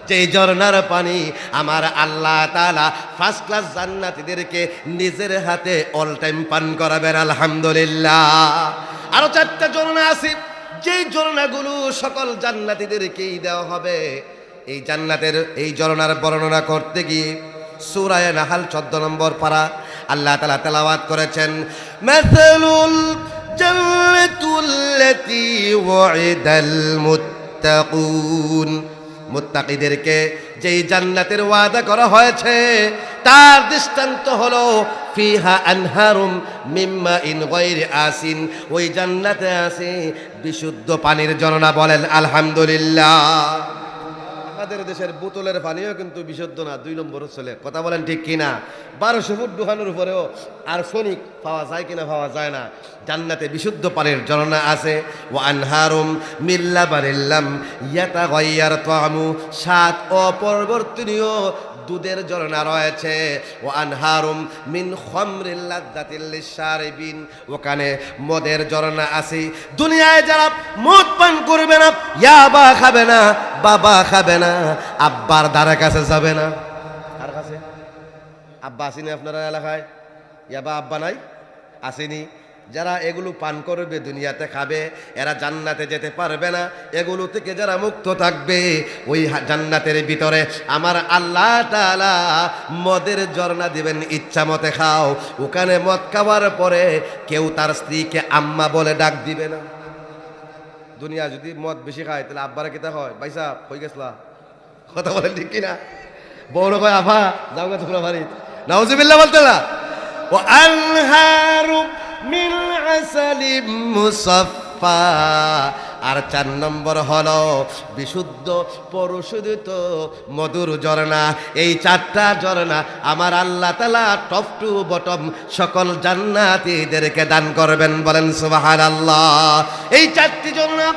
যেই ঝর্ণার পানি আমার আল্লাহ তাআলা ফার্স্ট ক্লাস জান্নাতীদেরকে নিজের হাতে অল টাইম পান করাবেন। আলহামদুলিল্লাহ। আরো 4টা ঝর্ণা আছে, যেই ঝর্ণাগুলো সকল জান্নাতীদেরকেই দেওয়া হবে। এই জান্নাতের এই ঝর্ণার বর্ণনা করতে গিয়ে সূরা নাহাল 14 নম্বর পারা আল্লাহ তাআলা তেলাওয়াত করেছেন, মাসালুল জান্নাতুল্লাতী ওয়াইদাল মুত্তাকুন। মুত্তাকিদেরকে যেই জান্নাতের ওয়াদা করা হয়েছে তার দৃষ্টান্ত হলো ফিহা আনহারুম মিম্মা ইন গায়রি আসিন। ওই জান্নাতে আছে বিশুদ্ধ পানির ঝর্ণা। বলেন আলহামদুলিল্লাহ। আমাদের দেশের বোতলের পানিও কিন্তু বিশুদ্ধ না, 2 নম্বর চলে। কথা বলেন ঠিক কিনা? 1200 ফুট ডুহানোর উপরেও আর্সেনিক পাওয়া যায় কিনা? পাওয়া যায় না। জান্নাতে বিশুদ্ধ পানির ঝর্ণা আছে। ওয়া আনহারুম মিন লাবানিল্লাম ইয়াতাগায়্যার তা'মু, স্বাদ অপরিবর্তনীয় দুধের ঝর্ণা রয়েছে। ও আনহারুম মিন খামরিল লাযযাতিল লিশারিবিন, ওখানে মদের ঝর্ণা আছে। দুনিয়ায় যারা মদ পান করবে না, ইয়াবা খাবে না, বাবা খাবে না, আব্বার দ্বারা কাছে যাবে না। কার কাছে? আব্বা আসেনি আপনারা এলাকায়? ইয়াবা আব্বা নাই? আসেনি? যারা এগুলো পান করবে, দুনিয়াতে খাবে, এরা জান্নাতে যেতে পারবে না। এগুলো থেকে যারা মুক্ত থাকবে, ওই জান্নাতের ভিতরে আমার আল্লাহ তাআলা মদের ঝর্ণা দিবেন, ইচ্ছা মতে খাও। ওখানে মদ খাওয়ার পরে কেউ তার স্ত্রীকে আম্মা বলে ডাক দিবে না। দুনিয়া যদি মদ বেশি খায় তাহলে আব্বারা কিতা হয়? ভাইসা হয়ে গেছলা। কথা বলেন ঠিক কিনা? বড় কয় আফা যাও গা তোমরা বাড়ি, নাউজুবিল্লাহ বলতে না। ও আনহারু মিন আসালিম মুসাফফা। আর 4 নম্বর হলো বিশুদ্ধ পরিশোধিত মধুর ঝর্ণা। এই 4টা ঝর্ণা আমার আল্লাহ তাআলা টপ টু বটম সকল জান্নাতীদেরকে দান করবেন। বলেন সুবহানাল্লাহ। এই 4টি ঝর্ণা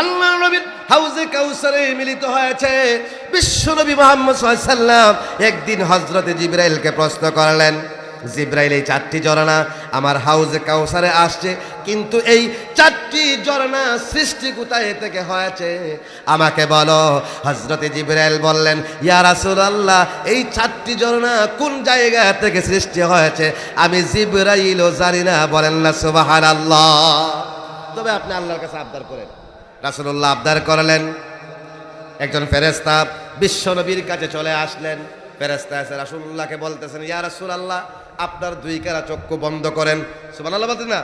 আল্লাহর নবীর হাউজে কাউসারে মিলিত হয়েছে। বিশ্বনবী মুহাম্মদ সাল্লাল্লাহু আলাইহি সাল্লাম একদিন হযরত জিবরাইলকে প্রশ্ন করলেন, জিবরাইল এই 4টি ঝর্ণা আমার হাউজে কাউসারে আসছে, কিন্তু এই 4টি ঝর্ণা সৃষ্টি কোথায় থেকে হয়েছে আমাকে বলো। হযরত জিবরাইল বললেন, ইয়া রাসূলুল্লাহ এই 4টি ঝর্ণা কোন জায়গা থেকে সৃষ্টি হয়েছে আমি জিবরাইলও জানি না। বলেন না সুবহানাল্লাহ। তবে আপনি আল্লাহর কাছে আবদার করেন। রাসূলুল্লাহ আবদার করলেন। একজন ফেরেশতা বিশ্বনবীর কাছে চলে আসলেন। ফেরেশতা এসে রাসূলুল্লাহকে বলতেছেন, ইয়া রাসূলুল্লাহ আপনার 2 কারা চক্ষু বন্ধ করেন। সুবহানাল্লাহ বলতেন না?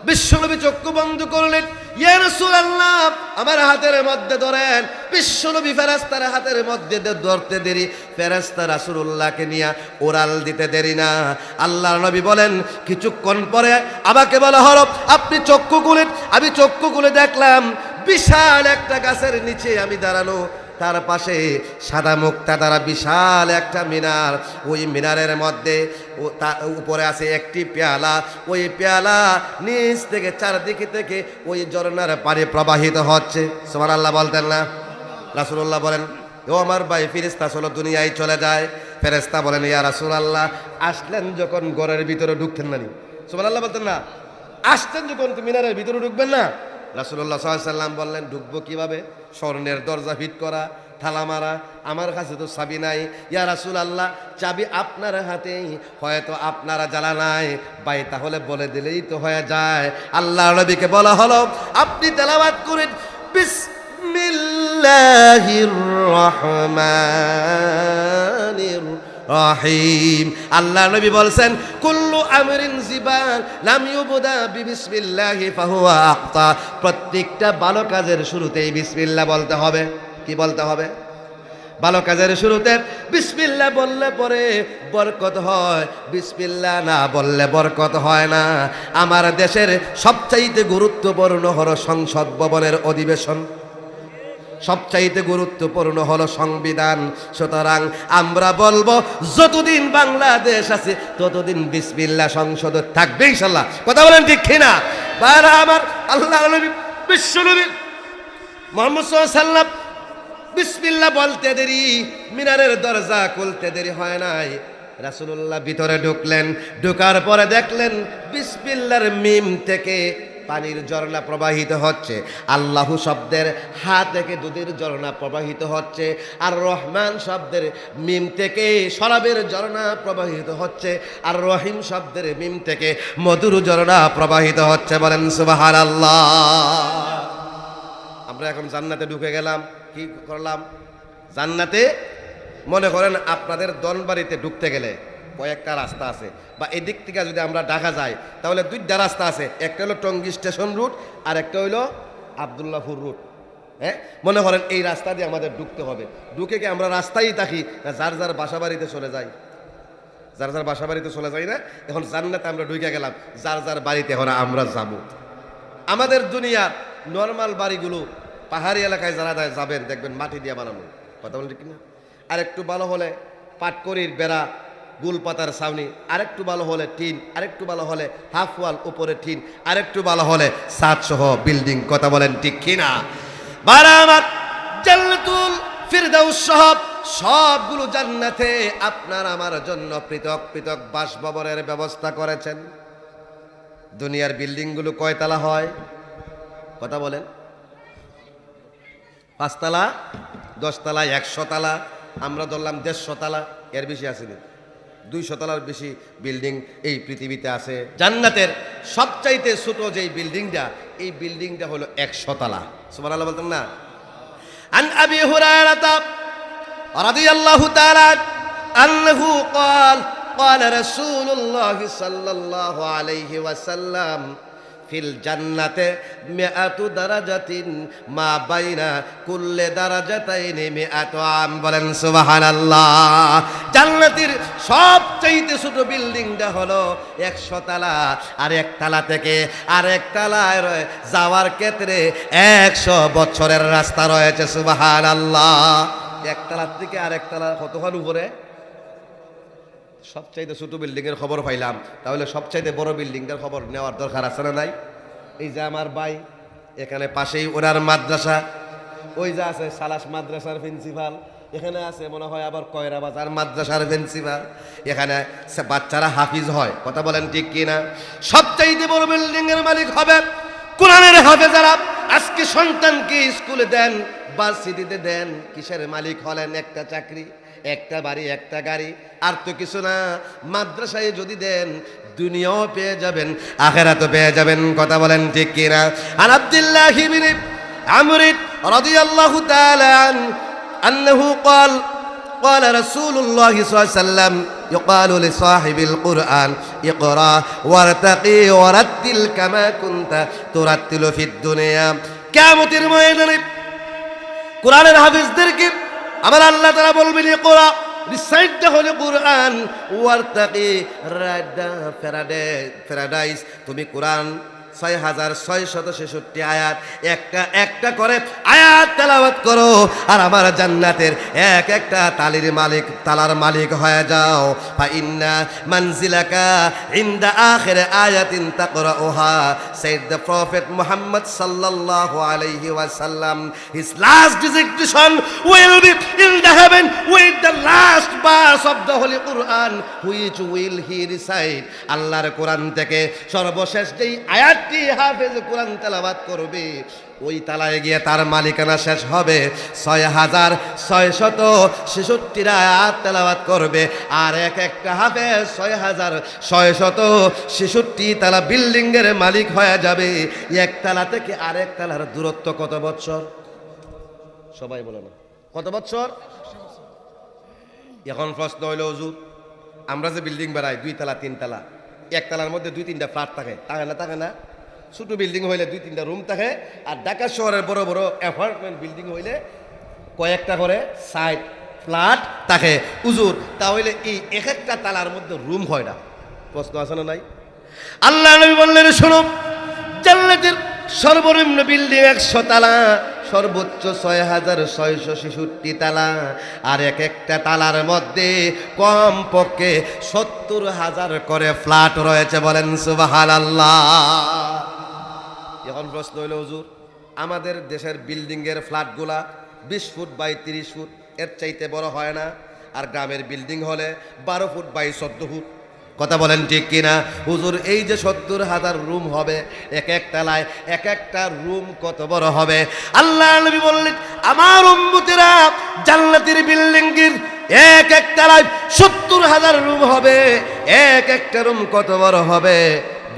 বিশ্বনবী চক্ষু বন্ধ করলেন। ইয়া রাসূলুল্লাহ আমার হাতের মধ্যে ধরেন। বিশ্বনবী ফেরেশতার হাতের মধ্যে ধরতে দেরি, ফেরেশতা রাসূলুল্লাহকে নিয়ে ওরাল দিতে দেরি না। আল্লাহর নবী বলেন, কিছুক্ষণ পরে আমাকে বলা হলো আপনি চক্ষু খুলেন। আমি চক্ষু খুলে দেখলাম বিশাল একটা গাছের নিচে আমি দাঁড়ানো, তার পাশে সাদা মুক্তা দ্বারা বিশাল একটা মিনার। ওই মিনারের মধ্যে উপরে আছে একটি পেয়ালা। ওই পেয়ালা নিচ থেকে চারদিকে থেকে ওই ঝর্ণার পানি প্রবাহিত হচ্ছে। সুবহানাল্লাহ বলতেন না? রাসূলুল্লাহ বলেন, ও আমার ভাই, ফেরেশতা চলো দুনিয়ায় চলে যায়। ফেরেশতা বলেন, ইয়া রাসূলুল্লাহ, আসলেন যখন ঘরের ভিতরে ঢুকতেন না নি? সুবহানাল্লাহ বলতেন না? আসতেন যখন তো মিনারের ভিতরে ঢুকবেন না? রাসূলুল্লাহ সাল্লাল্লাহু আলাইহি সাল্লাম বললেন, ঢুকবো কিভাবে? স্বর্ণের দরজা ফিট করা, তালা মারা, আমার কাছে তো চাবি নাই। ইয়া রাসূলুল্লাহ, চাবি আপনার হাতেই, হয়তো আপনারা জ্বালা নাই ভাই, তাহলে বলে দিলেই তো হয়ে যায়। আল্লাহর নবীকে বলা হলো, আপনি তেলাওয়াত করেন বিসমিল্লাহির রহমানির রহিম। আল্লাহ নবী বলছেন, কুল্লু আমরিন জিবাল লাম ইউবদা বিসমিল্লাহি ফাহুয়া আখতা। প্রত্যেকটা ভালো কাজের শুরুতেই বিসমিল্লাহ বলতে হবে। কি বলতে হবে? ভালো কাজের শুরুতে বিসমিল্লাহ বললে পরে বরকত হয়, বিসমিল্লাহ না বললে বরকত হয় না। আমার দেশের সবচাইতে গুরুত্বপূর্ণ হলো সংসদ ভবনের অধিবেশন, সবচাইতে গুরুত্বপূর্ণ হলো সংবিধান। সুতরাং আমরা বলবো, যতদিন বাংলাদেশ আছে ততদিন বিসমিল্লাহ সংসদ থাকবে ইনশাআল্লাহ। কথা বলেন ঠিক কিনা? বারা আমার, আল্লাহ নবী, বিশ্ব নবী মুহাম্মদ সাল্লাল্লাহু আলাইহি ওয়াসাল্লাম বিসমিল্লাহ বলতে দেরি, মিনারের দরজা খুলতে দেরি হয় নাই। রাসূলুল্লাহ ভিতরে ঢুকলেন, ঢোকার পরে দেখলেন বিসমিল্লাহর মিম থেকে পানির ঝর্ণা প্রবাহিত হচ্ছে, আল্লাহু শব্দের হা থেকে দুধের ঝর্ণা প্রবাহিত হচ্ছে, আর রহমান শব্দের মিম থেকে শরাবের ঝর্ণা প্রবাহিত হচ্ছে, আর রহিম শব্দের মিম থেকে মধুর ঝর্ণা প্রবাহিত হচ্ছে। বলেন সুবহানাল্লাহ। আমরা এখন জান্নাতে ঢুকে গেলাম। কি করলাম? জান্নাতে, মনে করেন আপনাদের দনবাড়িতে ঢুকতে গেলে কয়েকটা রাস্তা আছে, বা এদিক থেকে যদি আমরা ঢাকা যাই তাহলে দুইটা রাস্তা আছে, একটা হলো টঙ্গী স্টেশন রুট আর একটা হইলো আবদুল্লাহপুর রুট। হ্যাঁ, মনে করেন এই রাস্তা দিয়ে আমাদের ঢুকতে হবে। ঢুকে কি আমরা রাস্তায় থাকি না যার যার বাসা বাড়িতে চলে যাই? যার যার বাসা বাড়িতে চলে যাই না? এখন জান্নাতে আমরা ঢুকে গেলাম, যার যার বাড়িতে এখন আমরা যাব। আমাদের দুনিয়ার নর্মাল বাড়িগুলো পাহাড়ি এলাকায় যারা যাবেন দেখবেন মাটি দিয়ে বানানো। কথা বলেন ঠিক কিনা? আর একটু ভালো হলে পাটকড়ির বেড়া, গুলপাতার ছাউনি, আরেকটু ভালো হলে টিন, আরেকটু ভালো হলে হাফ ওয়াল উপরে টিন, আরেকটু ভালো হলে ছাদ সহ বিল্ডিং। কথা বলেন ঠিক কিনা? বারা আমার, জান্নাতুল ফিরদাউস সহ সবগুলো জান্নাতে আপনার আমার জন্য পৃথক পৃথক বাসভবনের ব্যবস্থা করেছেন। দুনিয়ার বিল্ডিংগুলো কয়তলা হয়? কথা বলেন। 5 তলা, 10 তলা, 100 তলা, আমরা ধরলাম 150 তলা, এর বেশি আসেনি। 200 তলার বেশি বিল্ডিং এই পৃথিবীতে আছে। জান্নাতের সবচাইতে ছোট যেই বিল্ডিংটা, এই বিল্ডিংটা হলো 100 তলা। সুবহানাল্লাহ বলতেন না? আন আবি হুরায়রা রাদিয়াল্লাহু তাআলা আনহু قال قال رسول الله صلى الله عليه وسلم ফিল জান্নাতে মিআতু দারাজাতিন মা বাইনা কুল্লি দারাজাতাইনি মিআতু আম। বলেন সুবহানাল্লাহ। জান্নাতের সবচেয়ে ছোট বিল্ডিংটা হলো 100 তলা, আর এক তলা থেকে আরেক তলায় যাওয়ার ক্ষেত্রে 100 বছরের রাস্তা রয়েছে। সুবহানাল্লাহ। এক তলা থেকে আরেক তলা কতক্ষণ উপরে? সবচাইতে ছোট বিল্ডিং এর খবর পাইলাম, তাহলে সবচাইতে বড় বিল্ডিংটার খবর নেওয়ার দরকার আছে না নাই? এই যে আমার ভাই, এখানে পাশেই ওনার মাদ্রাসা, ওই যে আছে সালাস মাদ্রাসার প্রিন্সিপাল, এখানে আছে মনে হয় আবার কয়রা বাজার মাদ্রাসার প্রিন্সিপাল, এখানে বাচ্চারা হাফিজ হয়। কথা বলেন ঠিক কিনা? সবচাইতে বড় বিল্ডিং এর মালিক হবে কোরআনের হাফেজারা। আজকে সন্তানকে স্কুলে দেন, ভার্সিটিতে দেন, কিসের মালিক হলেন? একটা চাকরি, একটা বাড়ি, একটা গাড়ি, আর তো কিছু না। মাদ্রাসায় যদি দেন, দুনিয়াও পেয়ে যাবেন, আখিরাতও পেয়ে যাবেন। কথা বলেন ঠিক কিনা? আন আব্দুল্লাহ ইবনে আমর রাদিয়াল্লাহু তাআলা আনহু قال قال رسول الله صلى الله عليه وسلم يقال لصاحب القرآن اقرأ وارتقي ورتل كما كنت ترتل في الدنيا। কিয়ামতের ময়দানে কোরআনের হাফেজদেরকে আমার আল্লাহ তাআলা বলবেন, ইকরা, রিসাইট দ্য হোলি কুরআন, ওয়ারতাকি, রাইট দ্য প্যারাডাইস। তুমি কোরআন 6666 আয়াত, একটা একটা করে আয়াত তেলাওয়াত করো, আর আমার জান্নাতের এক একটা তালার মালিক হয়ে যাও। ফা ইন্না মানজিলাকা ইনদা আখির আয়াতিন তাকরাউহা, said the prophet Muhammad sallallahu alayhi wasallam, his last destination will be in the heaven with the last verse of the holy Quran, which will he recite. আল্লাহর কোরআন থেকে সর্বশেষ যেই আয়াতটি হাফেজ কোরআন তেলাওয়াত করবে, ওই তালায় গিয়ে তার মালিকানা শেষ হবে। 6666 আয়াত তেলাওয়াত করবে, আর এক একটা হাফেজ 6666 তালা বিল্ডিং এর মালিক হয়ে যাবে। এক তালা থেকে আরেক তালার দূরত্ব কত বছর? সবাই বলে না কত বছর? এখন প্রশ্ন হইল, হুজুর আমরা যে বিল্ডিং বানাই 2 তালা 3 তালা, এক তালার মধ্যে 2-3টা ফ্ল্যাট থাকে থাকে না? ছোট বিল্ডিং হইলে 2-3টা রুম থাকে, আর ঢাকা শহরের বড় বড় অ্যাপার্টমেন্ট বিল্ডিং হইলে কয়েকটা করে সাইড ফ্ল্যাট থাকে। হুজুর তাহলে এই এক একটা তালার মধ্যে রুম হয় না? প্রশ্ন আছে না নাই? আল্লাহ নবী বললেন, শোনো, জান্নাতের সর্বনিম্ন বিল্ডিং 100 তালা, সর্বোচ্চ 6666 তালা, আর এক একটা তালার মধ্যে কম পক্ষে 70,000 করে ফ্ল্যাট রয়েছে। বলেন সুবহানাল্লাহ। এখন প্রশ্ন হইল, হুজুর আমাদের দেশের বিল্ডিং এর ফ্ল্যাটগুলা 20 ফুট বাই 30 ফুট, এর চাইতে বড় হয় না? আর গ্রামের বিল্ডিং হলে 12 ফুট বাই 14 ফুট। কথা বলেন ঠিক কিনা? হুজুর এই যে 70,000 রুম হবে, এক এক তলায় এক একটা রুম কত বড় হবে? আল্লাহ নবী বললেন, আমার উম্মতেরা জান্নাতের বিল্ডিং এর এক এক তলায় 70,000 রুম হবে, এক একটা রুম কত বড় হবে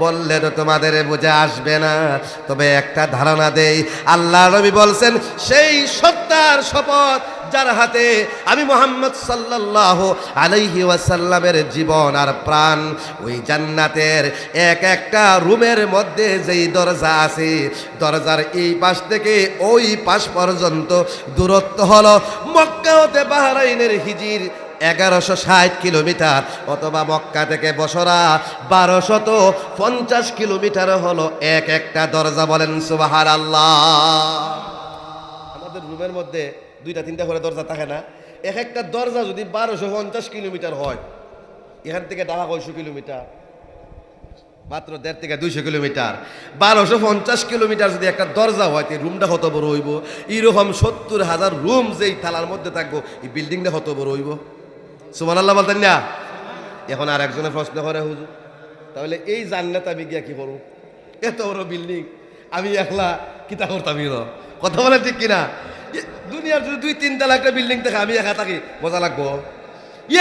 বললে তো তোমাদের বুঝে আসবে না। তবে একটা ধারণা দেই, আল্লাহ নবী বলছেন, সেই সত্তার শপথ যার হাতে আমি মুহাম্মদ সাল্লাল্লাহু আলাইহি ওয়াসাল্লামের জীবন আর প্রাণ, ওই জান্নাতের এক একটা রুমের মধ্যে যেই দরজা আছে, দরজার এই পাশ থেকে ওই পাশ পর্যন্ত দূরত্ব হলো মক্কা হতে বাহরাইনের হিজির 1160 কিলোমিটার, অথবা মক্কা থেকে বসরা 1250 কিলোমিটার হলো এক একটা দরজা। বলেন সুবহানাল্লাহ। আমাদের রুমের মধ্যে 2-3টা করে দরজা থাকে না? এক একটা দরজা যদি 1250 কিলোমিটার হয়, এখান থেকে ঢাকা 100 কিলোমিটার, মাত্র 1.5 থেকে 200 কিলোমিটার। 1250 কিলোমিটার যদি একটা দরজা হয়, এই রুমটা কত বড় হইব? এরকম 70,000 রুম যেই থালার মধ্যে থাকবো, এই বিল্ডিংটা কত বড় হইব? সুবহানাল্লাহ বলতেন না? এখন আর একজনের প্রশ্ন করে, হুজুর তাহলে এই জান্নাত আমি গিয়া কি করব? এত বড় বিল্ডিং আমি একলা কিতা করতাম? কথা বলে ঠিক কিনা? দুনিয়ার যদি 2-3 তলা একটা বিল্ডিং থাকে, আমি একা থাকি, মজা লাগবো?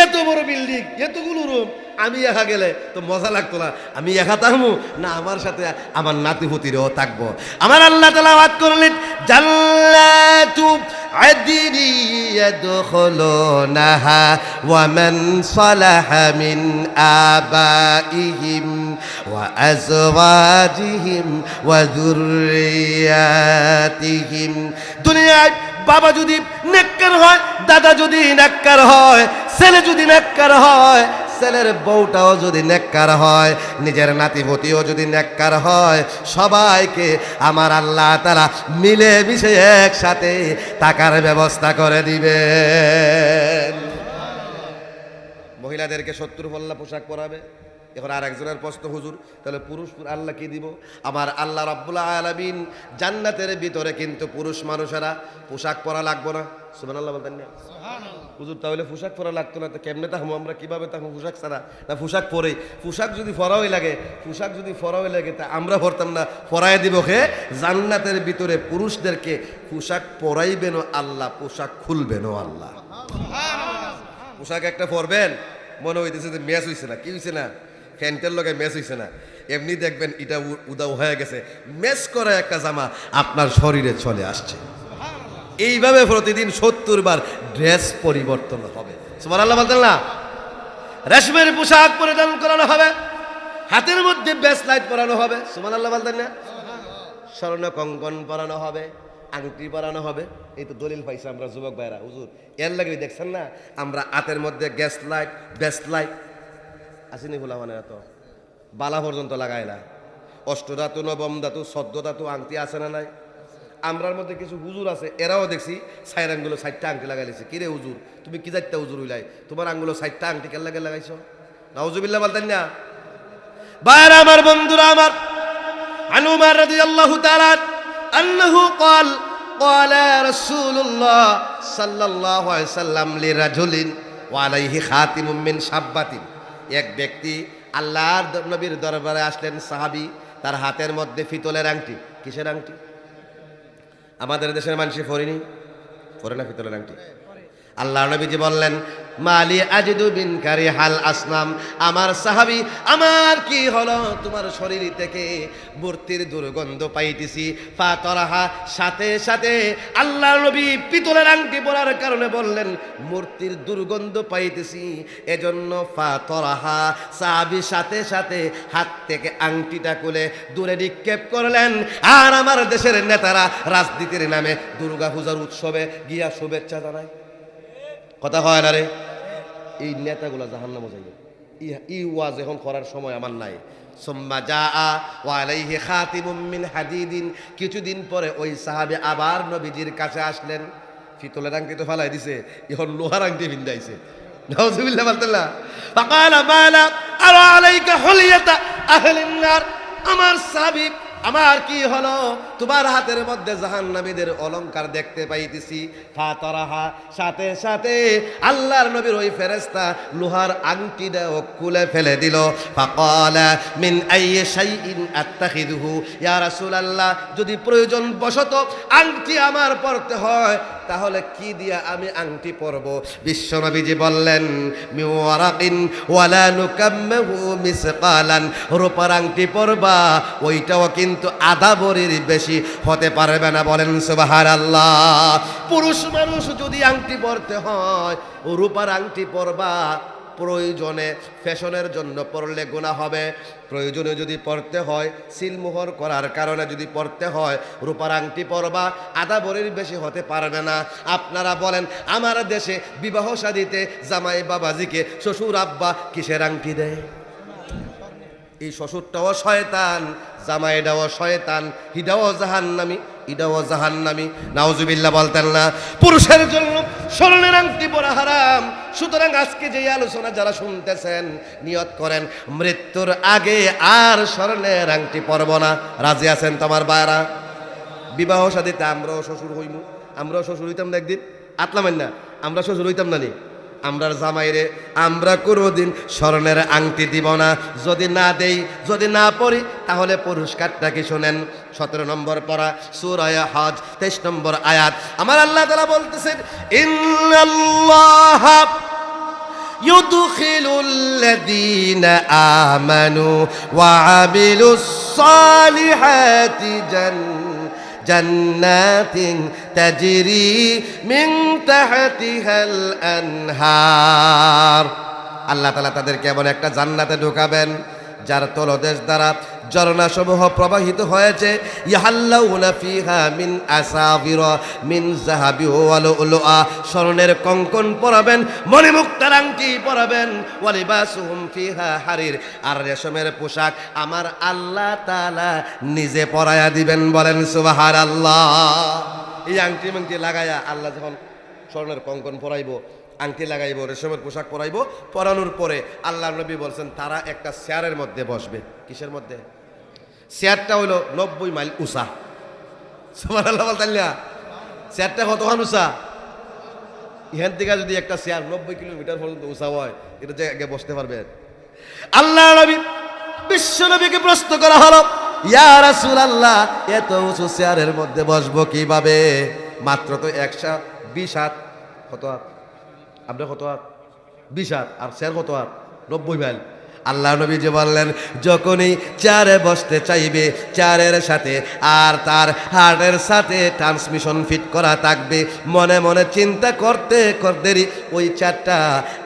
এত বড় বিল্ডিং, এতগুলো রুম, আমি একা গেলে তো মজা লাগতো না। আমি একা থাকবো না, আমার সাথে আমার নাতিপুতিরও থাকবো। আমার আল্লাহ তাআলা ওয়াদ করলেন, জান্নাতু আদনি ইয়াদখুলুনাহা ওয়া মান সালাহা মিন আবাইহিম ওয়া আজওয়াজিহিম ওয়া যুররিয়াতিহিম। দুনিয়ায় বাবা যদি নেককার হয়, দাদা যদি নেককার হয়, ছেলে যদি নেককার হয়, ছেলের বউটাও যদি নেককার হয়, নিজের নাতিপতিও যদি নেককার হয়, সবাইকে আমার আল্লাহ তাআলা মিলে মিশে একসাথে টাকার ব্যবস্থা করে দিবেন। মহিলাদেরকে 70 পল্লা পোশাক পরাবে। এখন আর একজনের প্রশ্ন, হুজুর তাহলে পুরুষ আল্লাহ কি দিব? আমার আল্লাহ রাব্বুল আলামিন জান্নাতের ভিতরে কিন্তু পুরুষ মানুষেরা পোশাক পরা লাগবো না। সুবহানাল্লাহ বলতেন না? হুজুর তাহলে পোশাক পরা লাগতো না, তো কেমনে থাকবো আমরা? কিভাবে থাকবো পোশাক ছাড়া? না পোশাক পরেই, পোশাক যদি ফরাই লাগে, পোশাক যদি ফরাই লাগে তা আমরা পরতাম না, পরাই দিব কে? জান্নাতের ভিতরে পুরুষদেরকে পোশাক পরাইবেনও আল্লাহ, পোশাক খুলবেনও আল্লাহ। পোশাক একটা পরবেন, মনে হইতেছে যে ম্যাচ হইছে না, কি হইছে না, ফ্যান্টের লগে ম্যাচ হইছে না, এমনি দেখবেন এটা উদাও হয়ে গেছে, ম্যাচ করা একটা জামা আপনার শরীরে চলে আসছে। এইভাবে প্রতিদিন 70 বার ড্রেস পরিবর্তন হবে। সুবহানাল্লাহ বলতেন না? রেশমের পোশাক পরিধান করানো হবে, হাতের মধ্যে ব্রেসলাইট পরানো হবে। সুবহানাল্লাহ বলতেন না? স্বর্ণ কঙ্কন পরানো হবে, আংটি পরানো হবে। এই তো দলিল পাইছে আমরা যুবক ভাইরা, হুজুর এর লাগে দেখছেন না আমরা হাতের মধ্যে গ্যাস লাইট, ব্রেসলাইট আসেনি, ভোলা মানে এত বালা পর্যন্ত লাগাইলা। অষ্টধাতু, নবম ধাতু, 14 ধাতু আংটি আছে না নাই? আমরার মধ্যে কিছু হুজুর আছে, এরাও দেখছি সাইর আঙ্গুলো 60টা আংটি লাগাইছে। কিরে হুজুর, তুমি কি 4টা হুজুর হইলাই, তোমার আঙ্গুলো 60টা আংটি কেন লাগাইছো? নাউজুবিল্লাহ বলতেন না? বাইরা আমার, বন্ধুরা আমার, عن عمر رضي الله تعالى أنه قال قال رسول الله صلى الله عليه وسلم لرجل وعليه خاتم من شبة। এক ব্যক্তি আল্লাহর নবীর দরবারে আসলেন, সাহাবী, তার হাতের মধ্যে পিতলের আংটি। কিসের আংটি? আমাদের দেশের মানুষ পরে না পিতলের আংটি? আল্লাহ নবীজি বললেন, মালি আজিদু বিন কারিহাল আসনাম, আমার সাহাবী, আমার কি হলো, তোমার শরীর থেকে মূর্তির দুর্গন্ধ পাইতেছি। ফাতরাহা, সাথে সাথে আল্লাহ নবী পিতলের আংটি পরার কারণে বললেন মূর্তির দুর্গন্ধ পাইতেছি, এজন্য ফাতরাহা, সাহাবী সাথে সাথে হাত থেকে আংটিটা খুলে দূরে নিক্ষেপ করলেন। আর আমার দেশের নেতারা রাজনীতির নামে দুর্গা পূজার উৎসবে গিয়া শুভেচ্ছা জানায়। কথা হয় না রে? এই নেতাগুলা জাহান্নামে যাইবে। ই ওয়াজ এখন করার সময় আমার নাই। সুম্মা জাআ ওয়া আলাইহি খাতিমুম মিন হাদিদিন, কিছুদিন পরে ওই সাহাবী আবার নবীজির কাছে আসলেন। পিতলের আংটি তো ফালাই দিছে, এখন লোহার আংটি ভিন্দাইছে। নাউজুবিল্লাহ বলতেল্লাহ। ফাকালা মালা আরা আলাইকা হুলিয়াতা আহলিন নার, আমার সাহাবী, আমার কি হলো, তোমার হাতের মধ্যে জাহান্নামীদের অলংকার দেখতে পাইতেছি। ফাতরাহা, সাথে সাথে আল্লাহর নবীর ওই ফেরেশতা লোহার আংটিটাও খুলে ফেলে দিল। ফাকালা মিন আইয়ি শাইইন আত্তাখিযুহু, ইয়া রাসূলুল্লাহ, যদি প্রয়োজন বশত আংটি আমার পরতে হয় তাহলে কি দিয়া আমি আংটি পরব? বিশ্বনবীজি বললেন, মিওয়ারাকিন ওয়ালা নুকাম্মাহু মিসকালান, রূপার আংটি পরবা, ওইটাও কিন্তু আধা ভরির বেশি হতে পারবে না। বলেন সুবহানাল্লাহ। পুরুষ মানুষ যদি আংটি পরতে হয়, রূপার আংটি পরবা, প্রয়োজনে ফ্যাশনের জন্য পরলে গুনাহ হবে, প্রয়োজনে যদি পড়তে হয়, সিলমোহর করার কারণে যদি পড়তে হয়, রূপার আংটি পরবা, আধা ভরির বেশি হতে পারবে না। আপনারা বলেন, আমার দেশে বিবাহ শাদীতে জামাই বাবাজিকে শ্বশুর আব্বা কিসের আংটি দেয়? এই শ্বশুরটাও শয়তান, জামাইটাও শয়তান, হিদাও জাহান্নামী, ইদাও জাহান্নামী। নাউজুবিল্লাহ বলতেন না? পুরুষের জন্য স্বর্ণের আংটি পরা হারাম। সুতরাং আজকে যে আলোচনা যারা শুনতেছেন, নিয়ত করেন মৃত্যুর আগে আর স্বর্ণের আংটি পরব না। রাজি আছেন তোমার বায়রা? বিবাহ শাদীতে আমরাও শ্বশুর হইমু, আমরাও শ্বশুর হইতাম না একদিন, আতলামেন না, আমরা শ্বশুর হইতাম না নি? আমরার জামাইরে আমরা কোনোদিন স্বর্ণের আংটি দিব না। যদি না দেই, যদি না পড়ি, তাহলে পুরস্কারটা কি শোনেন। 17 নম্বর পড়া সূরা হজ 23 নম্বর আয়াত। আমার আল্লাহ তাআলা বলতেছেন, ইন্নাল্লাহা ইউদখিলুল লাযীনা আমানু ওয়া আমিলুস সালিহাতি জান্নাতিন তাজরি মিন তাহতিহাল আনহার। আল্লাহ তাআলা তাদেরকে এমন একটা জান্নাতে ঢোকাবেন যার তলদেশ দ্বারা ঝর্ণাসমূহ প্রবাহিত হয়েছে। ইয়াহাল্লাউনা ফিহা মিন আসাবিরা মিন যাহাবি ওয়া লুলুআ, স্বর্ণের কঙ্কন পরাবেন, মণিমুক্তার আংটি পরাবেন। ওয়া লিবাসুহুম ফিহা হারির, আর রেশমের পোশাক আমার আল্লাহ তাআলা নিজে পরায়া দিবেন। বলেন সুবহানাল্লাহ। এই আংটি লাগায়া আল্লাহ যখন স্বর্ণের কঙ্কন পরাইবো, আংটি লাগাইব, রেশমের পোশাক পরাইব, পরানোর পরে আল্লাহ নবী বলছেন তারা একটা চেয়ারের মধ্যে বসবে। কিসের মধ্যে? চেয়ারটা হইল 90 মাইল উঁচা। সুবহানাল্লাহ বলতেন না? চেয়ারটা কতখান উঁচা? ইহান থেকে যদি একটা চেয়ার 90 কিলোমিটার পর্যন্ত উঁচা হয়, এটা জায়গায় বসতে পারবে? আল্লাহ নবী, বিশ্ব নবীকে প্রশ্ন করা হলো, ইয়া রাসূলুল্লাহ, এত উঁচু চেয়ারের মধ্যে বসবো কিভাবে? মাত্র তো 120 হাত। কত হাত? আপনার কত হাত? 20 হাত। আর চেয়ার কত হাত? 90 মাইল। আল্লাহ নবী যে বললেন, যখনই চেয়ারে বসতে চাইবে, চেয়ারের সাথে আর তার হার্টের সাথে ট্রান্সমিশন ফিট করা থাকবে। মনে মনে চিন্তা করতে করতেই ওই চেয়ারটা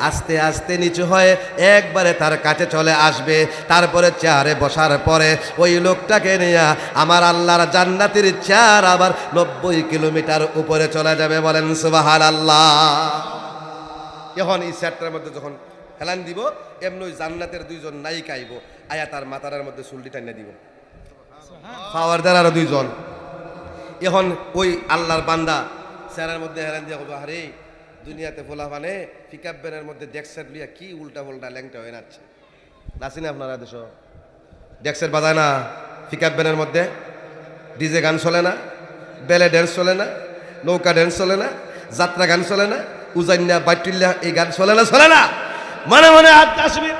আস্তে আস্তে নিচু হয়ে একবারে তার কাছে চলে আসবে। তারপরে চেয়ারে বসার পরে ওই লোকটাকে নিয়ে আমার আল্লাহর জান্নাতের চেয়ার আবার 90 কিলোমিটার উপরে চলে যাবে। বলেন সুবহানাল্লাহ। এখন এই চেয়ারটার মধ্যে যখন হেলান দিব, এমনি ওই জান্নাতের 2জন নায়িকা আইব, আয়া তার মাথার মধ্যে চুলটি টানিয়ে দিব। পাওয়ার দ্বারা আরো দুইজন। এখন ওই আল্লাহর বান্দা চেহারার মধ্যে হেরান দিয়া বলবো, আরে দুনিয়াতে ফোলা মানে পিকআপ ভ্যানের মধ্যে ডেক্সেট লিয়া কি উল্টা পাল্টা ল্যাংটা হয়ে নাচ্ছে। নাচি না আপনারা দেশ ডেক্সেট বাজায় না, পিকআপ ভ্যানের মধ্যে ডিজে গান চলে না, বেলে ড্যান্স চলে না, নৌকা ড্যান্স চলে না, যাত্রা গান চলে না, উজাইন্যা বাইটুল্লাহ এই গান চলে না, চলে না। মনে মনে হাত আসবে।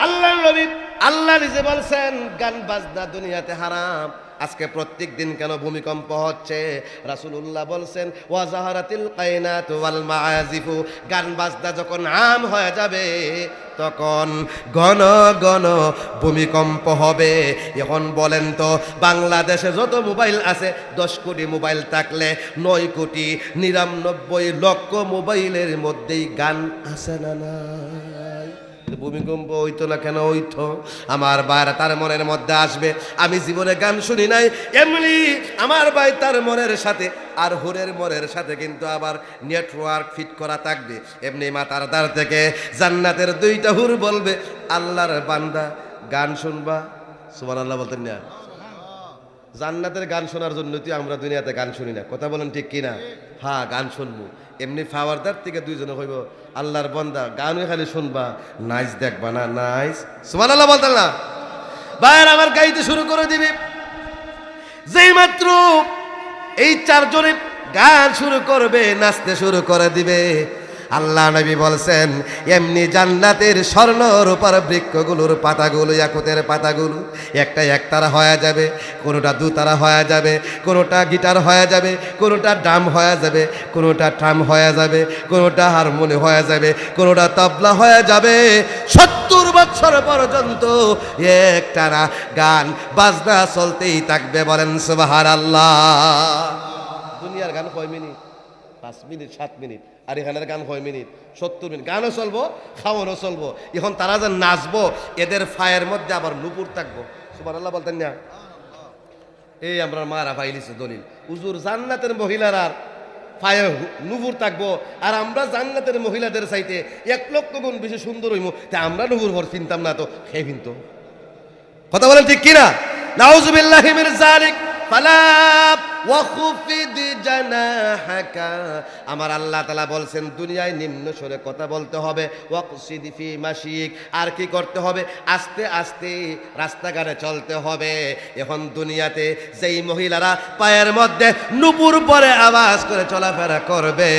আল্লাহ নবী আল্লাহ নিজে বলছেন গান বাজনা দুনিয়াতে হারাম। আজকে প্রত্যেক দিন কেন ভূমিকম্প হচ্ছে? রাসূলুল্লাহ বলছেন ওয়াজাহারাতিল কায়নাত ওয়াল মাআজিফু, গান বাজনা যখন আম হয়ে যাবে তখন ঘন ঘন ভূমিকম্প হবে। এখন বলেন তো বাংলাদেশে যত মোবাইল আছে 10 কোটি মোবাইল থাকলে 9 কোটি 99 লক্ষ মোবাইলের মধ্যেই গান আছে না নাই? ভূমিকম্প হইতো না কেন? হইতো। আমার ভাইরা তার মনের মধ্যে আসবে আমি জীবনে গান শুনি নাই, এমনি আমার ভাই তার মনের সাথে আর হুরের মনের সাথে কিন্তু আবার নেটওয়ার্ক ফিট করা থাকবে। এমনি মাতার দ্বার থেকে জান্নাতের 2টা হুর বলবে, আল্লাহর বান্দা গান শুনবা। সুবহানাল্লাহ বলতেন না? জান্নাতের গান শোনার জন্য তুই আমরা দুনিয়াতে গান শুনি না। কথা বলেন ঠিক কিনা? হ্যাঁ, গান শুনবো। এমনি ফাওয়ারদার থেকে 2 জনে কইব, আল্লাহর বান্দা গানই খালি শুনবা, নাইস দেখবা না, নাইস। সুবহানাল্লাহ বলতেন না? ভাইয়ের আমার গাইতে শুরু করে দিবি। যেই মাত্র এই 4 জনে গান শুরু করবে, নাচতে শুরু করে দিবে, আল্লাহ নবী বলছেন এমনি জান্নাতের স্বর্ণ রূপার বৃক্ষগুলোর পাতাগুলো, ইয়াকুতের পাতাগুলো একটা একতারা হয়ে যাবে, কোনোটা দুতারা হয়ে যাবে, কোনোটা গিটার হয়ে যাবে, কোনোটা ড্রাম হয়ে যাবে, কোনোটা ট্রাম হয়ে যাবে, কোনোটা হারমোনি হয়ে যাবে, কোনোটা তবলা হয়ে যাবে। 70 বছর পর্যন্ত একটানা গান বাজনা চলতেই থাকবে। বলেন সুবহানাল্লাহ। দুনিয়ার গান কয় মিনিট? 5 minute 7 minute. আর এখানের গান 6 মিনিট 70 মিনিট। গানও চলবো, খাওয়ানো চলবো। এখন তারা যে নাচবো, এদের ফায়ের মধ্যে আবার নুপুর থাকবো। সুবহানাল্লাহ বলতেন না? এই আমরা মারা পাইলিছে দলিল, হুজুর জান্নাতের মহিলার ফায়ে নুপুর থাকবো, আর আমরা জান্নাতের মহিলাদের চাইতে 1 লক্ষ গুণ বেশি সুন্দর হইমু, তা আমরা নুপুর ভর চিনতাম না তো খেয়ে কিন্তু। কথা বলেন ঠিক কিনা? নাউযুবিল্লাহি মিন যালিক। ফালা ওয়াখফিদ জানাহাকা, আমার আল্লাহ তাআলা বলছেন দুনিয়ায় নিম্ন স্বরে কথা বলতে হবে। ওয়াকসিদ ফি মাশিক, আর কি করতে হবে? আস্তে আস্তে রাস্তাঘাটে চলতে হবে। এখন দুনিয়াতে যেই মহিলারা পায়ের মধ্যে নুপুর পরে আওয়াজ করে চলাফেরা করবে,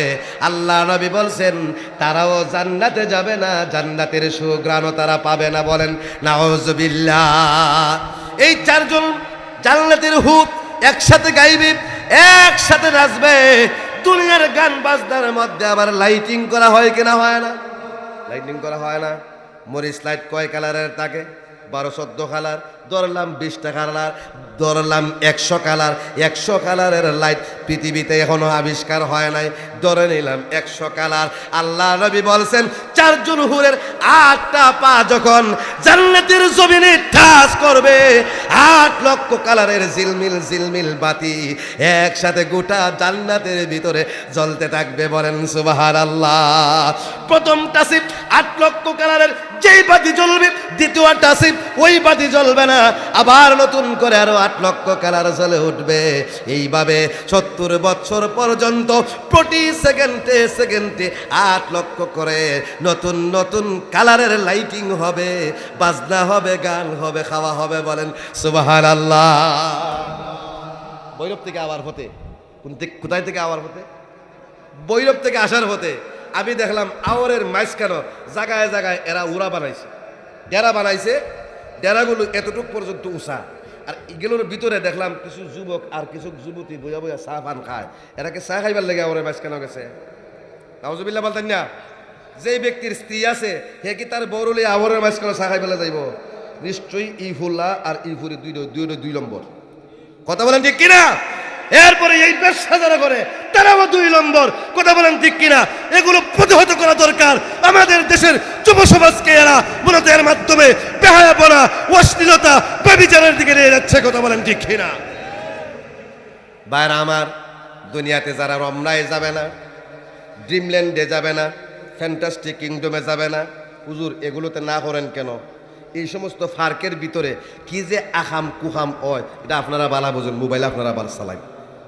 আল্লাহ নবী বলছেন তারাও জান্নাতে যাবে না, জান্নাতের সুঘ্রাণও তারা পাবে না। বলেন নাউযুবিল্লাহ। এই 4 জন জান্নাতের হুর একসাথে গাইবে, একসাথে নাচবে। দুনিয়ার গান বাজনার মধ্যে আবার লাইটিং করা হয় কিনা? হয় না? লাইটিং করা হয় না। মরিচ লাইট কয় কালারের থাকে? 12-14 কালার। ধরলাম 20টা কালার, ধরলাম 100 কালার। 100 কালারের লাইট পৃথিবীতে এখনো আবিষ্কার হয় নাই, ধরে নিলাম 100 কালার। আল্লাহ নবী বলছেন 4 জন হুরের 8টা পা যখন জান্নাতের জমিনে টাচ করবে, 8 লক্ষ কালারের ঝিলমিল ঝিলমিল বাতি একসাথে গোটা জান্নাতের ভিতরে জ্বলতে থাকবে। বলেন সুবহানাল্লাহ। প্রথম টাসিপ 8 লক্ষ কালারের যেই বাতি জ্বলবে, দ্বিতীয় টাসিপ ওই বাতি জ্বলবে না, আবার নতুন করে আরো 8 লক্ষ কালার জ্বলে উঠবে। এইভাবে 70 বছর পর্যন্ত প্রতি সেকেন্ডে সেকেন্ডে 8 লক্ষ করে নতুন নতুন কালারের লাইটিং হবে, বাজনা হবে, গান হবে, খাওয়া হবে। বলেন সুবহানাল্লাহ। ভৈরব থেকে আবার হতে, কোথায় থেকে আবার হতে? ভৈরব থেকে আসার হতে আমি দেখলাম আওয়ারের মাঝখানে জায়গায় জায়গায় এরা উড়া বানাইছে, ডেরা বানাইছে। ডেরাগুলো এতটুক পর্যন্ত উঁচা, আর এগুলোর ভিতরে দেখলাম কিছু যুবক আর কিছু যুবতী বইয়া বইয়া চা পান খায়। এরাকে চা খাইবার লেগে আওয়ারের মাঝখানে গেছে। নাউযুবিল্লাহ বলতেন না? যে ব্যক্তির স্ত্রী আছে হে কি তার বউরলে আওয়ারের মাঝখানে চা খাইবেলা যাইব? নিশ্চয়ই ই ফুল্লা আর ই ফুরি 2 নম্বর। কথা বলেন ঠিক কিনা? এরপরে এই ব্যবসা যারা করে তারাও 2 নম্বর। কথা বলেন ঠিক কিনা? এগুলো প্রতিহত করা দরকার। আমাদের দেশের যুব সমাজকে এরা মূলত এর মাধ্যমে বেহায়াপনা, অশ্লীলতা, ব্যভিচারের দিকে নিয়ে যাচ্ছে। কথা বলেন ঠিক কিনা? ভাইরা আমার, দুনিয়াতে যারা রমনায় যাবে না, ড্রিমল্যান্ডে যাবে না, ফ্যান্টাস্টিক কিংডমে যাবে না, হুজুর এগুলোতে না করেন কেন? এই সমস্ত ফার্কের ভিতরে কি যে আহাম কুহাম হয় এটা আপনারা বালা বুঝুন, মোবাইলে আপনারা বালা চালান।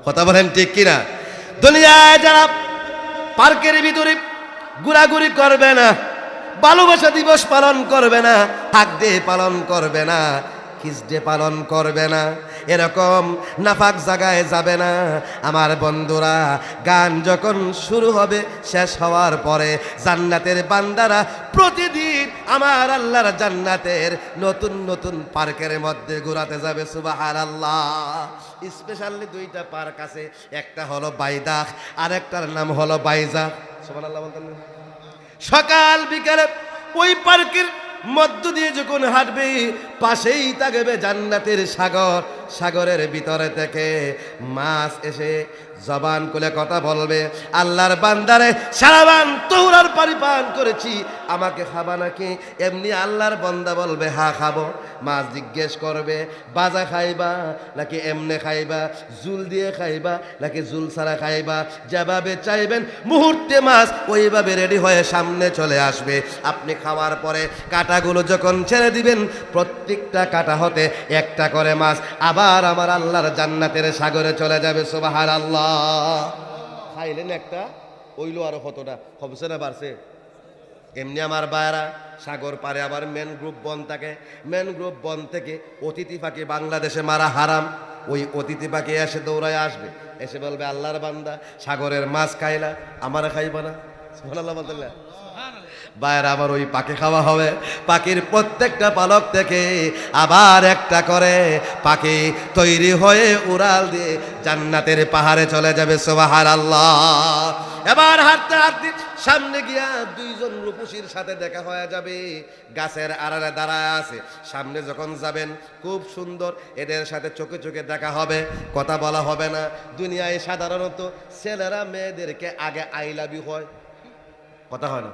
কথা বলেন ঠিক কিনা? দুনিয়ায় যারা পার্কের ভিতরে ঘোরাঘুরি করবে না, ভালোবাসা দিবস পালন করবে না, হাক ডে পালন করবে না, কিস ডে পালন করবে না, এরকম নাফাক জায়গায় যাবে না। আমার বন্ধুরা, গান যখন শুরু হবে শেষ হওয়ার পরে জান্নাতের বান্দারা প্রতিদিন আমার আল্লাহর জান্নাতের নতুন নতুন পার্কের মধ্যে ঘোরাতে যাবে। সুবহানাল্লাহ। স্পেশালি দুইটা পার্ক আছে, একটা হলো বাইদাখ আর একটার নাম হলো বাইজাখ। সুবহানাল্লাহ বলতেন। সকাল বিকালে ওই পার্কের মধ্য দিয়ে যখন হাঁটবে পাশেই থাকবে জান্নাতের সাগর, সাগরের ভিতরে থেকে মাছ এসে জবান খুলে কথা বলবে, আল্লাহর বান্দারে সারাবান তোরার পানি পান করেছি, আমাকে খাবা নাকি? এমনি আল্লাহর বান্দা বলবে হ্যাঁ খাবো। মাছ জিজ্ঞেস করবে বাজা খাইবা নাকি এমনে খাইবা, জুল দিয়ে খাইবা নাকি জুল ছাড়া খাইবা, যেভাবে চাইবেন মুহূর্তে মাছ ওইভাবে রেডি হয়ে সামনে চলে আসবে। আপনি খাওয়ার পরে কাঁটাগুলো যখন ছেড়ে দিবেন প্রত্যেকটা কাঁটা হতে একটা করে মাছ আবার আমার আল্লাহর জান্নাতের সাগরে চলে যাবে। সুবহানাল্লাহ। খাইলেন একটা, ওইলো আরো কতটা হবছে না বাড়ছে। এমনি আমার বায়রা সাগর পারে আবার ম্যানগ্রোভ বন থাকে, ম্যানগ্রোভ বন থেকে অতিথি পাখি বাংলাদেশে মারা হারাম। ওই অতিথি পাখি এসে দৌড়ায় আসবে, এসে বলবে আল্লাহর বান্দা সাগরের মাছ খাইলা, আমার খাইবা না? সুবহানাল্লাহ বলতেন। বাইরে আবার ওই পাখি খাওয়া হবে। পাখির প্রত্যেকটা পালক থেকে আবার একটা করে পাখি তৈরি হয়ে উড়াল দিয়ে জান্নাতের পাহাড়ে চলে যাবে। সুবহানাল্লাহ। এবার হাঁটতে হাঁটতে সামনে গিয়া দুইজন রূপসীর সাথে দেখা হয়ে যাবে, গাছের আড়ালে দাঁড়ায় আছে। সামনে যখন যাবেন খুব সুন্দর এদের সাথে চোখে চোখে দেখা হবে, কথা বলা হবে না। দুনিয়ায় সাধারণত ছেলেরা মেয়েদেরকে আগে আই লাভ ইউ হয়, কথা হয় না।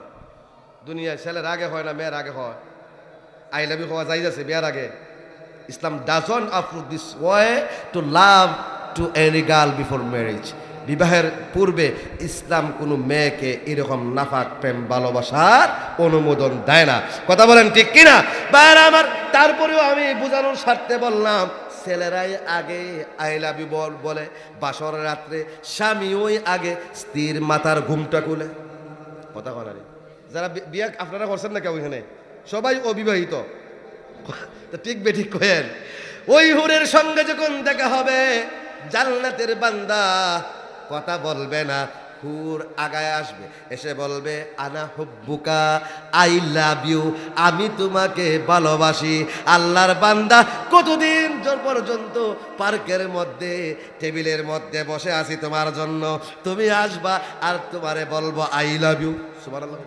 দুনিয়ায় ছেলের আগে হয় না, মেয়ের আগে হয়। আই লাভ ইউ হওয়া যাই যাচ্ছে বিয়ার আগে। Islam doesn't approve this way to love to any girl before marriage. বিবাহের পূর্বে ইসলাম কোনো মেয়েকে এরকম নাফাক প্রেম ভালোবাসার অনুমোদন দেয় না। কথা বলেন ঠিক কিনা? বাইরে আমার তারপরেও আমি বোঝানোর স্বার্থে বললাম, ছেলেরাই আগে আই লাভ ইউ বলে বাসর রাত্রে, স্বামী ওই আগে স্ত্রীর মাথার ঘুমটা খুলে। কথা বলা নেই। যারা বিয়ে আপনারা করছেন না কেউ এখানে, সবাই অবিবাহিত, ঠিক বেঠিক কয়েন। ওই হুরের সঙ্গে যখন দেখা হবে জান্নাতের বান্দা কথা বলবে না, হুর আগায় আসবে, এসে বলবে আনা হুব্বুকা, আই লাভ ইউ, আমি তোমাকে ভালোবাসি। আল্লাহর বান্দা কতদিন পর্যন্ত পার্কের মধ্যে টেবিলের মধ্যে বসে আছি তোমার জন্য, তুমি আসবা আর তোমারে বলবো আই লাভ ইউ। সুবহানাল্লাহ।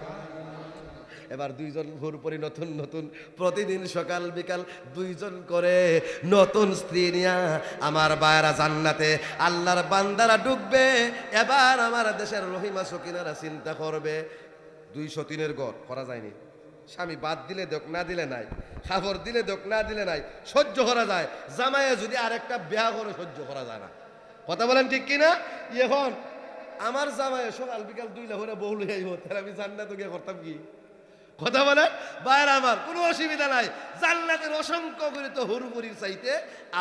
এবার দুইজন হুরপরি নতুন নতুন প্রতিদিন সকাল বিকাল দুইজন করে নতুন স্ত্রী নিয়া আমার বায়রা জান্নাতে আল্লাহর বান্দারা ঢুকবে। এবার আমার দেশের রহিমা সকিনারা চিন্তা করবে, 203-এর ঘর করা যায়নি, স্বামী বাদ দিলে দোক না দিলে নাই, খাবার দিলে দোক না দিলে নাই, সহ্য করা যায়। জামাইয়ে যদি আরেকটা বিয়া করে সহ্য করা যায় না। কথা বলেন ঠিক কিনা? এখন আমার জামাইয়ে সকাল বিকাল 2 লাখ করে বহুল হয়ে যাবো, তাহলে আমি জান্নাতে গিয়ে করতাম কি? কথা বলে বাইরে আমার কোনো অসুবিধা নাই। জান্নাতের অসংখ্য গণিত হুরপুরির চাইতে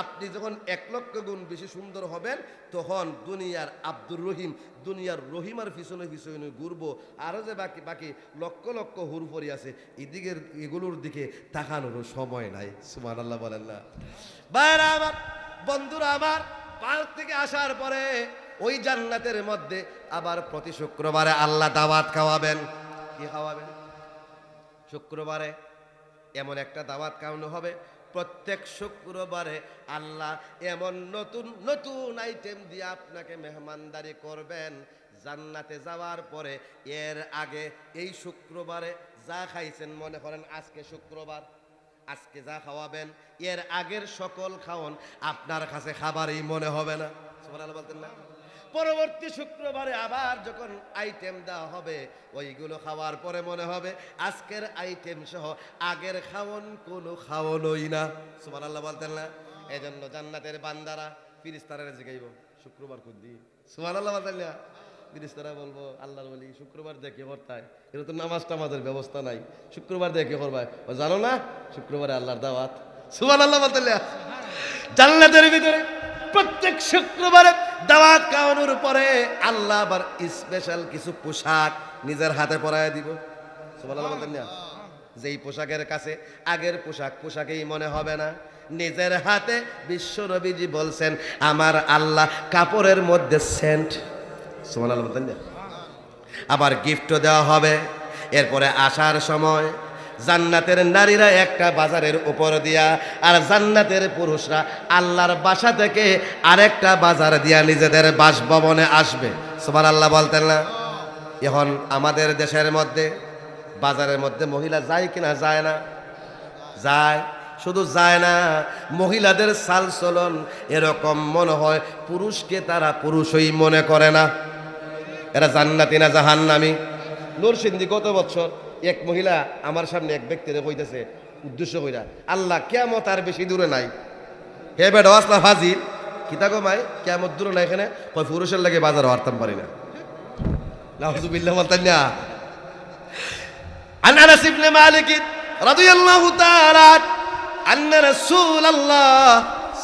আপনি যখন 1 লক্ষ গুণ বেশি সুন্দর হবেন তখন দুনিয়ার আব্দুর রহিম, দুনিয়ার রহিমার পিছনে পিছনে ঘুরবো। আরও যে বাকি বাকি লক্ষ লক্ষ হুরপুরি আছে, এদিকের এগুলোর দিকে তাকানোরও সময় নাই। সুবহানাল্লাহ বলেন না? বাইরে আমার বন্ধুরা, আমার পার্ক থেকে আসার পরে ওই জান্নাতের মধ্যে আবার প্রতি শুক্রবারে আল্লাহ দাওয়াত খাওয়াবেন। কি খাওয়াবেন? শুক্রবারে এমন একটা দাওয়াত খাওয়ানো হবে, প্রত্যেক শুক্রবারে আল্লাহ এমন নতুন নতুন আইটেম দিয়ে আপনাকে মেহমানদারি করবেন। জান্নাতে যাওয়ার পরে এর আগে এই শুক্রবারে যা খাইছেন, মনে করেন আজকে শুক্রবার, আজকে যা খাওয়াবেন এর আগের সকল খাওন আপনার কাছে খাবারই মনে হবে না। সুবহানাল্লাহ বলতেন না? পরবর্তী শুক্রবারে আবার যখন আইটেম দেওয়া হবে ওইগুলো খাওয়ার পরে মনে হবে আজকের আইটেম সহ আগের খাওন কোনো খাওনই না। সুবহানাল্লাহ বলতেন না? এজন্য জান্নাতের বান্দারা ফিরিস্তারা জিগাইব শুক্রবার কোন দিন। সুবহানাল্লাহ বলতেন না? ফেরেশতারা বলবো আল্লাহর ওলি শুক্রবার দেখে করতায়, এটা তো নামাজ টামাজের ব্যবস্থা নাই, শুক্রবার দেখে করবা। ও জানো না শুক্রবারে আল্লাহর দাওয়াত। সুবহানাল্লাহ বলতে জান্নাতের ভিতরে প্রত্যেক শুক্রবারে দাওয়াত খাওয়ানোর পরে আল্লাহ আবার স্পেশাল কিছু পোশাক নিজের হাতে পরায় দিব। সুবহানাল্লাহ বলতেন না? যেই পোশাকের কাছে আগের পোশাকেই মনে হবে না, নিজের হাতে বিশ্ব নবীজি বলছেন আমার আল্লাহ কাপড়ের মধ্যে সেন্ট। সুবহানাল্লাহ বলতেন না? আবার গিফটও দেওয়া হবে। এরপরে আসার সময় জান্নাতের নারীরা একটা বাজারের উপর দিয়া আর জান্নাতের পুরুষরা আল্লাহর বাসা থেকে আরেকটা বাজার দিয়া নিজেদের বাসভবনে আসবে। সুবহানাল্লাহ বলতেন না? এখন আমাদের দেশের মধ্যে বাজারের মধ্যে মহিলা যায় কিনা? যায় না? যায়। শুধু যায় না, মহিলাদের চাল চলন এরকম মনে হয় পুরুষকে তারা পুরুষই মনে করে না। এরা জান্নাতি না জাহান্নামী? নরসিংদী গত বছর এক মহিলা আমার সামনে এক ব্যক্তিরে কইতেছে উদ্দেশ্য কইরা, আল্লাহ কিয়ামত আর বেশি দূরে নাই। হে বেটা আসলা হাজির কিতা গো মাই, কিয়ামত দূরে নাই। এখানে কয় পুরুষের লাগে বাজার হারতাম পারি না। নাউযুবিল্লাহ বলতেন না? عن أنس بن مالك رضي الله تعالى أن رسول الله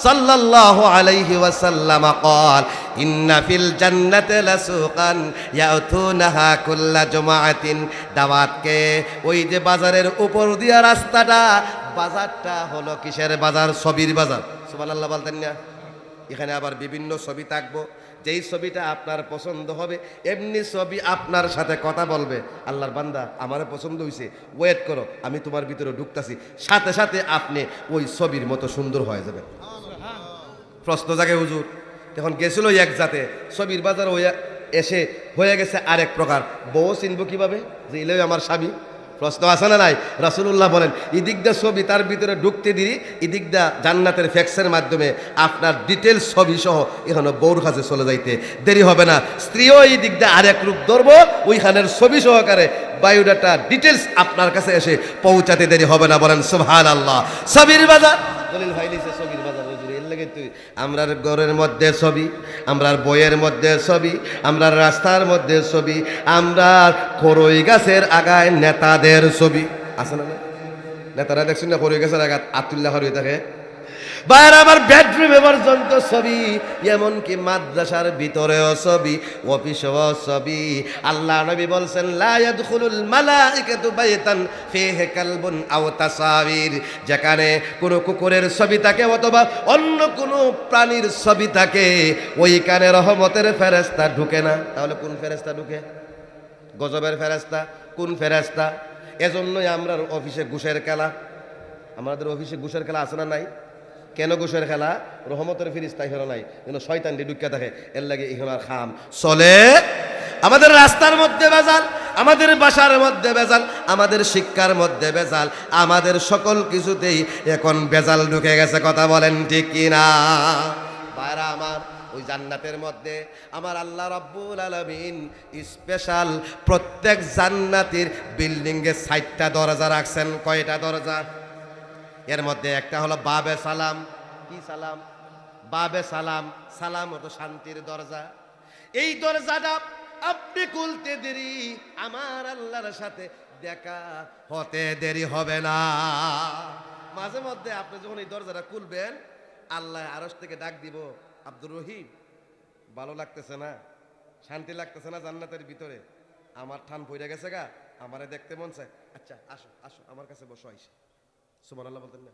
صلى الله عليه وسلم قال إن في الجنة لسوقا يأتونها كل جمعة দাওয়াত কে ওই যে বাজারের উপর দিয়া রাস্তাটা, বাজারটা হলো কিসের বাজার? ছবির বাজার। সুবহানাল্লাহ বলতেন না? এখানে আবার বিভিন্ন ছবি থাকবো, যেই ছবিটা আপনার পছন্দ হবে এমনি ছবি আপনার সাথে কথা বলবে। আল্লাহর বান্দা আমারে পছন্দ হয়েছে, ওয়েট করো আমি তোমার ভিতরে ঢুকতাছি, সাথে সাথে আপনি ওই ছবির মতো সুন্দর হয়ে যাবে। প্রশ্ন জাগে হুজুর তখন গেছিল এক জাতে, ছবির বাজার এসে হয়ে গেছে আরেক প্রকার, বউ চিনবো কিভাবে যে ইলে আমার স্বামী? প্রশ্ন আছে না নাই? রাসূলুল্লাহ বলেন ইদিকদা ছবি তার ভিতরে ঢুকতে দিই, ইদিকদা জান্নাতের ফ্যাক্সের মাধ্যমে আপনার ডিটেলস ছবি সহ এখানে বউর কাছে চলে যাইতে দেরি হবে না। স্ত্রীও এই দিকটা আরেক রূপ ধরবো, ওইখানের ছবি সহকারে বায়োডাটা ডিটেলস আপনার কাছে এসে পৌঁছাতে দেরি হবে না। বলেন সুবহানাল্লাহ। ছবির বাজার দলিল ভাই লিখছে ছবির বাজার হুজুর এর লাগে তুই আমরার ঘরের মধ্যে ছবি, আমরার বইয়ের মধ্যে ছবি, আমরার রাস্তার মধ্যে ছবি, আমরার খরই গাছের আগায় নেতাদের ছবি আছে না? নেতারা দেখছেন না খরই গাছের আগায় আতুল্লাহ হয়ে থাকে? বাইরে আমার বেডরুমে পর্যন্ত ছবি, এমনকি মাদ্রাসার ভিতরেও ছবি, অফিসেও ছবি। আল্লাহ নবী বলছেন লা ইয়াদখুলুল মালাইকাতু বাইতান ফীহি কালবুন আও তাসাবির, যেখানে কোনো কুকুরের ছবি থাকে অথবা অন্য কোনো প্রাণীর ছবি থাকে ওইখানে রহমতের ফেরেশতা ঢুকে না। তাহলে কোন ফেরেশতা ঢুকে? গজবের ফেরেশতা। কোন ফেরেশতা? এজন্যই আমরা অফিসে ঘুষের খেলা, আমাদের অফিসে ঘুষের খেলা আছে না নাই? কেন ঘুষের খেলা? রহমতের ফেরেশতা এখানে নাই, যেন শয়তানটি ঢুকে থাকে, এর লাগে এখানে খাম চলে। আমাদের রাস্তার মধ্যে ভেজাল, আমাদের বাসার মধ্যে ভেজাল, আমাদের শিক্ষার মধ্যে ভেজাল, আমাদের সকল কিছুতেই এখন ভেজাল ঢুকে গেছে। কথা বলেন ঠিক কিনা? ভাইরা আমার, ওই জান্নাতের মধ্যে আমার আল্লাহ রাব্বুল আলামিন স্পেশাল প্রত্যেক জান্নাতের বিল্ডিংয়ে ৬০টা দরজা রাখছেন। কয়টা দরজা? এর মধ্যে একটা হলো বাবে সালাম। কি সালাম? বাবে সালাম। সালাম হতো শান্তির দরজা। এই দরজাটা আপনি খুলতে দেরি, আমার আল্লাহর সাথে দেখা হতে দেরি হবে না। মাঝে মধ্যে আপনি যখন এই দরজাটা খুলবেন, আল্লাহ আরশ থেকে ডাক দিব, আব্দুর রহিম ভালো লাগতেছে না? শান্তি লাগতেছে না জান্নাতের ভিতরে? আমার ঠান পড়ে গেছে গা, আমারে দেখতে মন চায়, আচ্ছা আসো আসো আমার কাছে বসো। আইসা সুবহানাল্লাহ বলতেন না?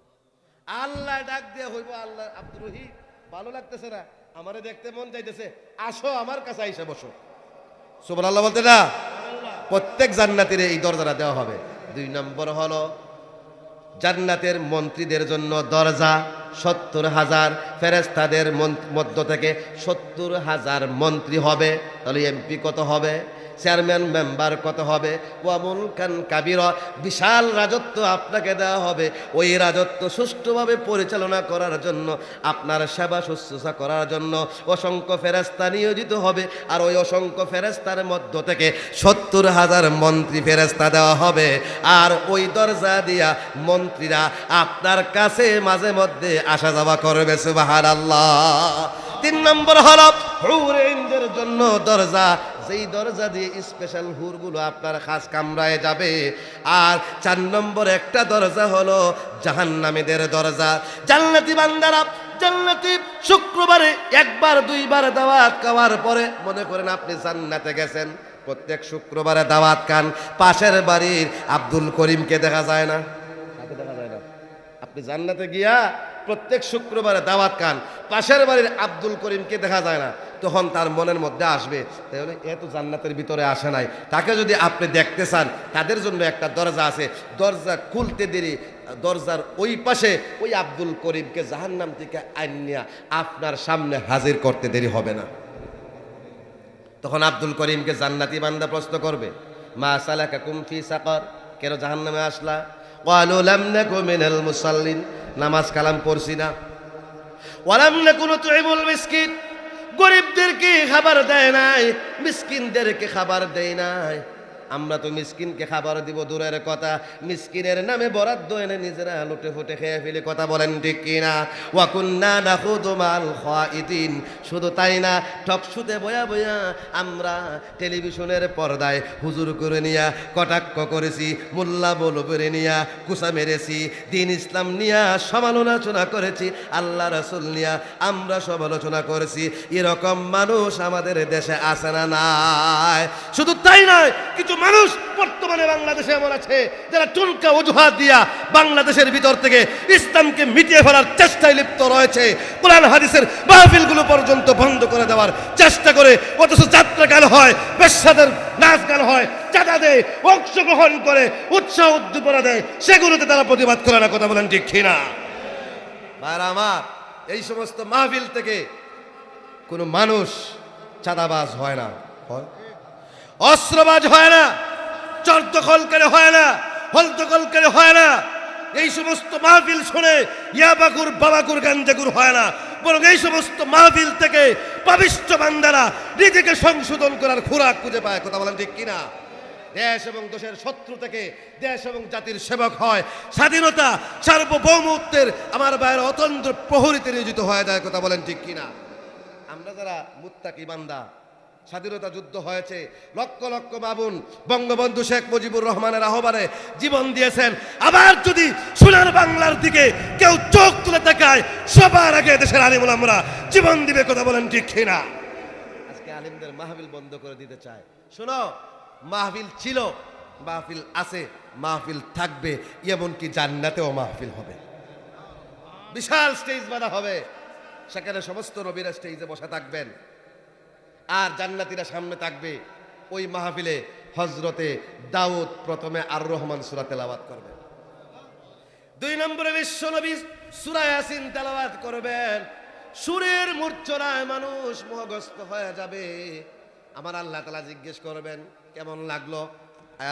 আল্লাহ ডাক দিয়ে হইব, আল্লাহ আব্দুর রহিম ভালো লাগতেছে না, আমারে দেখতে মন চাইতেছে, আসো আমার কাছে আইসা বসো। সুবহানাল্লাহ বলতে না? প্রত্যেক জান্নাতের এই দরজাটা দেওয়া হবে। ২ নম্বর হলো জান্নাতের মন্ত্রীদের জন্য দরজা। ৭০,০০০ ফেরেশতাদের মধ্য থেকে ৭০,০০০ মন্ত্রী হবে। তাহলে এমপি কত হবে? চেয়ারম্যান মেম্বার কত হবে? ওয়ামুলকান কাবীরা, বিশাল রাজত্ব আপনাকে দেওয়া হবে। ওই রাজত্ব সুষ্ঠুভাবে পরিচালনা করার জন্য, আপনার সেবা শুশ্রূষা করার জন্য অসংখ্য ফেরেশতা নিয়োজিত হবে। আর ওই অসংখ্য ফেরেশতার মধ্য থেকে ৭০,০০০ মন্ত্রী ফেরেশতা দেওয়া হবে। আর ওই দরজা দিয়া মন্ত্রীরা আপনার কাছে মাঝে মধ্যে আসা যাওয়া করবে। সুবহানাল্লাহ। ৩ নম্বর হলো হুর ইনদের জন্য দরজা। যেই দরজা দিয়ে স্পেশাল হুরগুলো আপনার খাস কামরায় যাবে। আর 4 নম্বর একটা দরজা হলো জাহান্নামীদের দরজা। জান্নাতি বান্দারা জান্নাতি শুক্রবারে একবার দুইবার দাওয়াত খাওয়ার পরে মনে করেন আপনি জান্নাতে গেছেন, প্রত্যেক শুক্রবারে দাওয়াত খান। পাশের বাড়ির আব্দুল করিমকে দেখা যায় না, দেখা যায় না। আপনি জান্নাতে গিয়া প্রত্যেক শুক্রবারে দাওয়াত খান, পাশের বাড়ির আব্দুল করিমকে দেখা যায় না, তখন তার মনের মধ্যে আসবে তাহলে এ তো জান্নাতের ভিতরে আসে নাই, তাকে যদি আপনি দেখতে চান তাদের জন্য একটা দরজা আছে, দরজা খুলতে দেরি, দরজার ওই পাশে ওই আব্দুল করিমকে জাহান্নাম থেকে আইনিয়া আপনার সামনে হাজির করতে দেরি হবে না। তখন আব্দুল করিমকে জান্নাতি বান্দা প্রশ্ন করবে, মা সালাকাকুম ফি সাকার, কেন জাহান্নামে আসলা? ক্বালু লাম নাকু মিনাল মুসাল্লিন, নামাজ কালাম পড়ছি না। ওয়া লাম নাকু নুতইমুল মিসকিন, গরিবদেরকে খাবার দেয় নাই, মিসকিনদেরকে খাবার দেয় নাই। আমরা তো মিসকিনকে খাবার দিব দূরের কথা, মিসকিনের নামে বরাদ্দ এনে নিজেরা লুটে ফুটে খেয়ে ফেলে, কথা বলেন ঠিক কিনা? ওয়া কুন্না নাখুদু মাল খাইদিন, শুধু তাই না, টকশুতে বয়া বয়া আমরা টেলিভিশনের পর্দায় হুজুর করে নিয়া কটাক্ষ করেছি, মোল্লা বলবরে নিয়া কুসা মেরেছি, দিন ইসলাম নিয়া সমালোচনা করেছি, আল্লাহ রাসূল নিয়া আমরা সমালোচনা করেছি। এরকম মানুষ আমাদের দেশে আছে না নাই? শুধু তাই নয়, কিছু মানুষ বর্তমানে বাংলাদেশে এমন আছে যারা টুনকা অজুহাত দিয়া বাংলাদেশের ভিতর থেকে ইসলামকে মিটিয়ে ফেলার চেষ্টায় লিপ্ত রয়েছে। কোরআন হাদিসের মাহফিলগুলো পর্যন্ত বন্ধ করে দেওয়ার চেষ্টা করে, অথচ যাত্রা গান হয়, বেশ্যাদের নাচ গান হয়, চাঁদা দেয়, অংশগ্রহণ করে, উৎসাহ উদ্দীপনা দেয়, সেগুলোতে তারা প্রতিবাদ করে না, কথা বলেন ঠিক কিনা? ভাইরা আমার, এই সমস্ত মাহফিল থেকে কোনো মানুষ চাঁদাবাজ হয় না, হয় অস্ত্রবাজ হয় না, চর দখলকারী হয় না, হল দখলকারী হয় না। এই সমস্ত মাহফিল শুনে ইয়াবাকুর বাবাকুর গাঞ্জাকুর হয় না, বরং এই সমস্ত মাহফিল থেকে পাবিষ্ট বান্দারা নিজেকে সংশোধন করার খোরাক খুঁজে পায়, কথা বলেন ঠিক কিনা? দেশ এবং দেশের শত্রু থেকে দেশ এবং জাতির সেবক হয়, স্বাধীনতা সার্বভৌমত্বের আমার বাইরে অতন্ত্র প্রহরীতে নিয়োজিত হয়ে যায়, কথা বলেন ঠিক কিনা? আমরা যারা মুত্তাকি বান্দা, স্বাধীনতা যুদ্ধ হয়েছে, লক্ষ লক্ষ বাবুন বঙ্গবন্ধু শেখ মুজিবুর রহমানের আহ্বানে জীবন দিয়েছেন। আবার যদি সোনার বাংলার দিকে কেউ চোখ তুলে তাকায়, সবার আগে দেশের আলিম ওলামারা জীবন দিবে, কথা বলেন ঠিক কিনা? আজকে আলিমদের মাহফিল বন্ধ করে দিতে চায়। শোনো, মাহফিল ছিল, মাহফিল আছে, মাহফিল থাকবে, এমনকি জান্নাতেও মাহফিল হবে। বিশাল স্টেজ বাঁধা হবে, সেখানে সমস্ত নবীরা স্টেজে বসে থাকবেন, আর জান্নাতীরা সামনে থাকবে। ওই মাহফিলে হযরতে দাউদ প্রথমে আর রহমান সূরা তেলাওয়াত করবেন, 2 নম্বরে বিশ্ব নবী সূরা ইয়াসিন তেলাওয়াত করবেন। সুরের মূর্ছনায় মানুষ মোহগ্রস্ত হয়ে যাবে। আমার আল্লাহ তাআলা জিজ্ঞেস করবেন, কেমন লাগলো?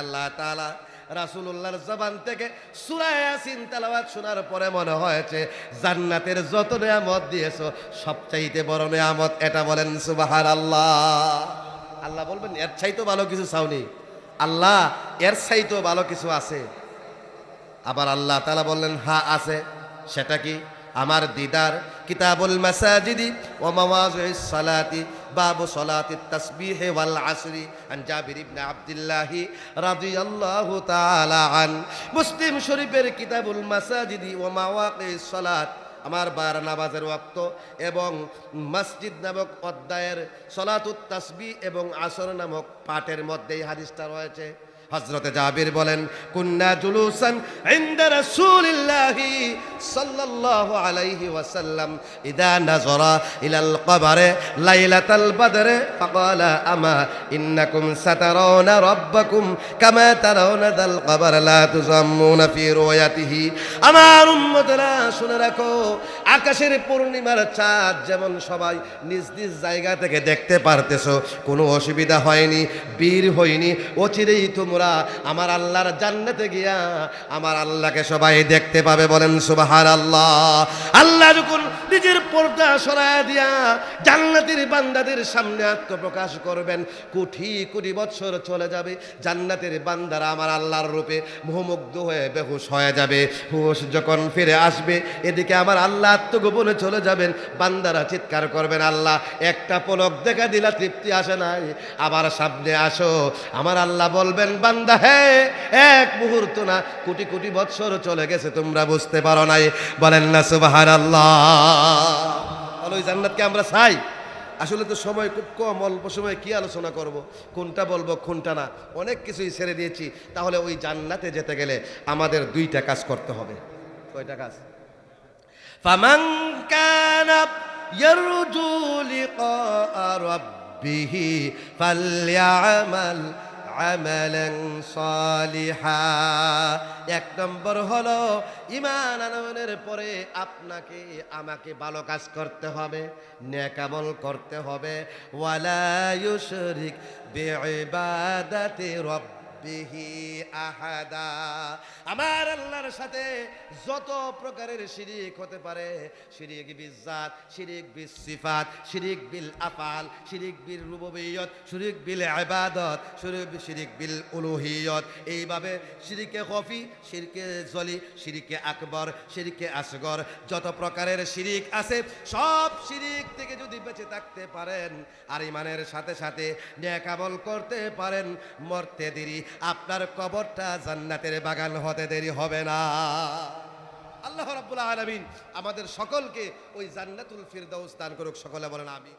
আল্লাহ তাআলা রাসূলুল্লাহর জবান থেকে সূরা ইয়াসিন তেলাওয়াত শোনার পরে মনে হয়েছে জান্নাতের যত নিয়ামত দিয়েছো সবচাইতে বড় নিয়ামত এটা, বলেন সুবহানাল্লাহ। আল্লাহ বলবেন, এর চাইতে ভালো কিছু চাওনি? আল্লাহ, এর চাইতে ভালো কিছু আছে? আবার আল্লাহ তাআলা বললেন, হ্যাঁ আছে। সেটা কি? আমার দিদার। কিতাবুল মাসাজিদি ওয়া মাওয়াজিউস সালাতি বাবু সালাতিত তাসবিহ ওয়াল আসরি আন জাবির ইবনে আব্দুল্লাহ রাদিয়াল্লাহু তাআলা আন। মুসলিম শরীফের কিতাবুল মাসাজিদি ওয়া মাওয়াকিস সালাত, আমার বার নামাজের ওয়াক্ত এবং মসজিদ নামক অধ্যায়ের সালাতুত তাসবিহ এবং আসর নামক পাঠের মধ্যে এই হাদিসটা রয়েছে। হযরতে জাবির বলেন, কুন্না জুলুসান ইনদা রাসূলিল্লাহি সাল্লাল্লাহু আলাইহি ওয়াসাল্লাম ইদা নাযারা ইলাল কবরে লাইলাতাল বদরে ফাকালা আমা ইন্নাকুম সাতারাউনা রাব্বাকুম কামা তারাউনা দাল কবর লা তুজাম্মুনা ফি রুয়াতিহি। আমার উম্মতরা শুনে রাখো, আকাশের পূর্ণিমার চাঁদ যেমন সবাই নিজ নিজ জায়গা থেকে দেখতে পারতেছো, কোনো অসুবিধা হয়নি, বীর হয়নি, অচিরেই তোমরা বন্ধুরা আমার আল্লাহর জান্নাতে গিয়া আমার আল্লাহকে সবাই দেখতে পাবে, বলেন সুবহানাল্লাহ। আল্লাহ যখন নিজের পর্দা সরায় দিয়া জান্নাতের বান্দাদের সামনে আত্মপ্রকাশ করবেন, কোটি কোটি বছর চলে যাবে, জান্নাতের বান্দারা আমার আল্লাহর রূপে মোহমুগ্ধ হয়ে বেহুশ হয়ে যাবে। হুশ যখন ফিরে আসবে, এদিকে আমার আল্লাহ আত্মগোপনে চলে যাবেন, বান্দারা চিৎকার করবেন, আল্লাহ একটা পলক দেখা দিলা তৃপ্তি আসে নাই, আবার সামনে আসো। আমার আল্লাহ বলবেন, বান্দা হে, এক মুহূর্ত না, কোটি কোটি বছর চলে গেছে, তোমরা বুঝতে পারো নাই। বলেন না সুবহানাল্লাহ। ওই জান্নাতকে আমরা চাই। আসলে তো সময় খুব কম, অল্প সময় কি আলোচনা করব, কোনটা বলবো কোনটা না, অনেক কিছুই ছেড়ে দিয়েছি। তাহলে ওই জান্নাতে যেতে গেলে আমাদের দুইটা কাজ করতে হবে। কয়টা কাজ? ফামান কানা ইয়ারজু লিকা রাব্বিহি ফালইআমাল আমালান সালিহা। এক নম্বর হলো ঈমান আনয়নের পরে আপনাকে আমাকে ভালো কাজ করতে হবে, নেক আমল করতে হবে। ওয়ালা ইউশরিক বিইবাদাতি রাব্বিহি আহাদা। আমার আল্লাহর সাথে যত প্রকারের শিরিক হতে পারে, শিরিক বিজাত, শিরিক বিস সিফাত, শিরিক বিল আফআল, শিরিক বিল রুবুবিয়্যত, শিরিক বিল ইবাদত, শিরিক বিল উলুহিয়ত, এইভাবে শিরিকে খফি, শিরকে জলি, শিরিকে আকবর, শিরিকে আসগর, যত প্রকারের শিরিক আছে সব শিরিক থেকে যদি বেঁচে থাকতে পারেন আর ঈমানের সাথে সাথে নেক আমল করতে পারেন, মরতে দেরি আপনার কবরটা জান্নাতের বাগান হতে দেরি হবে না। আল্লাহ রাব্বুল আলামিন আমাদের সকলকে ওই জান্নাতুল ফিরদাউস দান করুক, সকলে বলেন আমিন।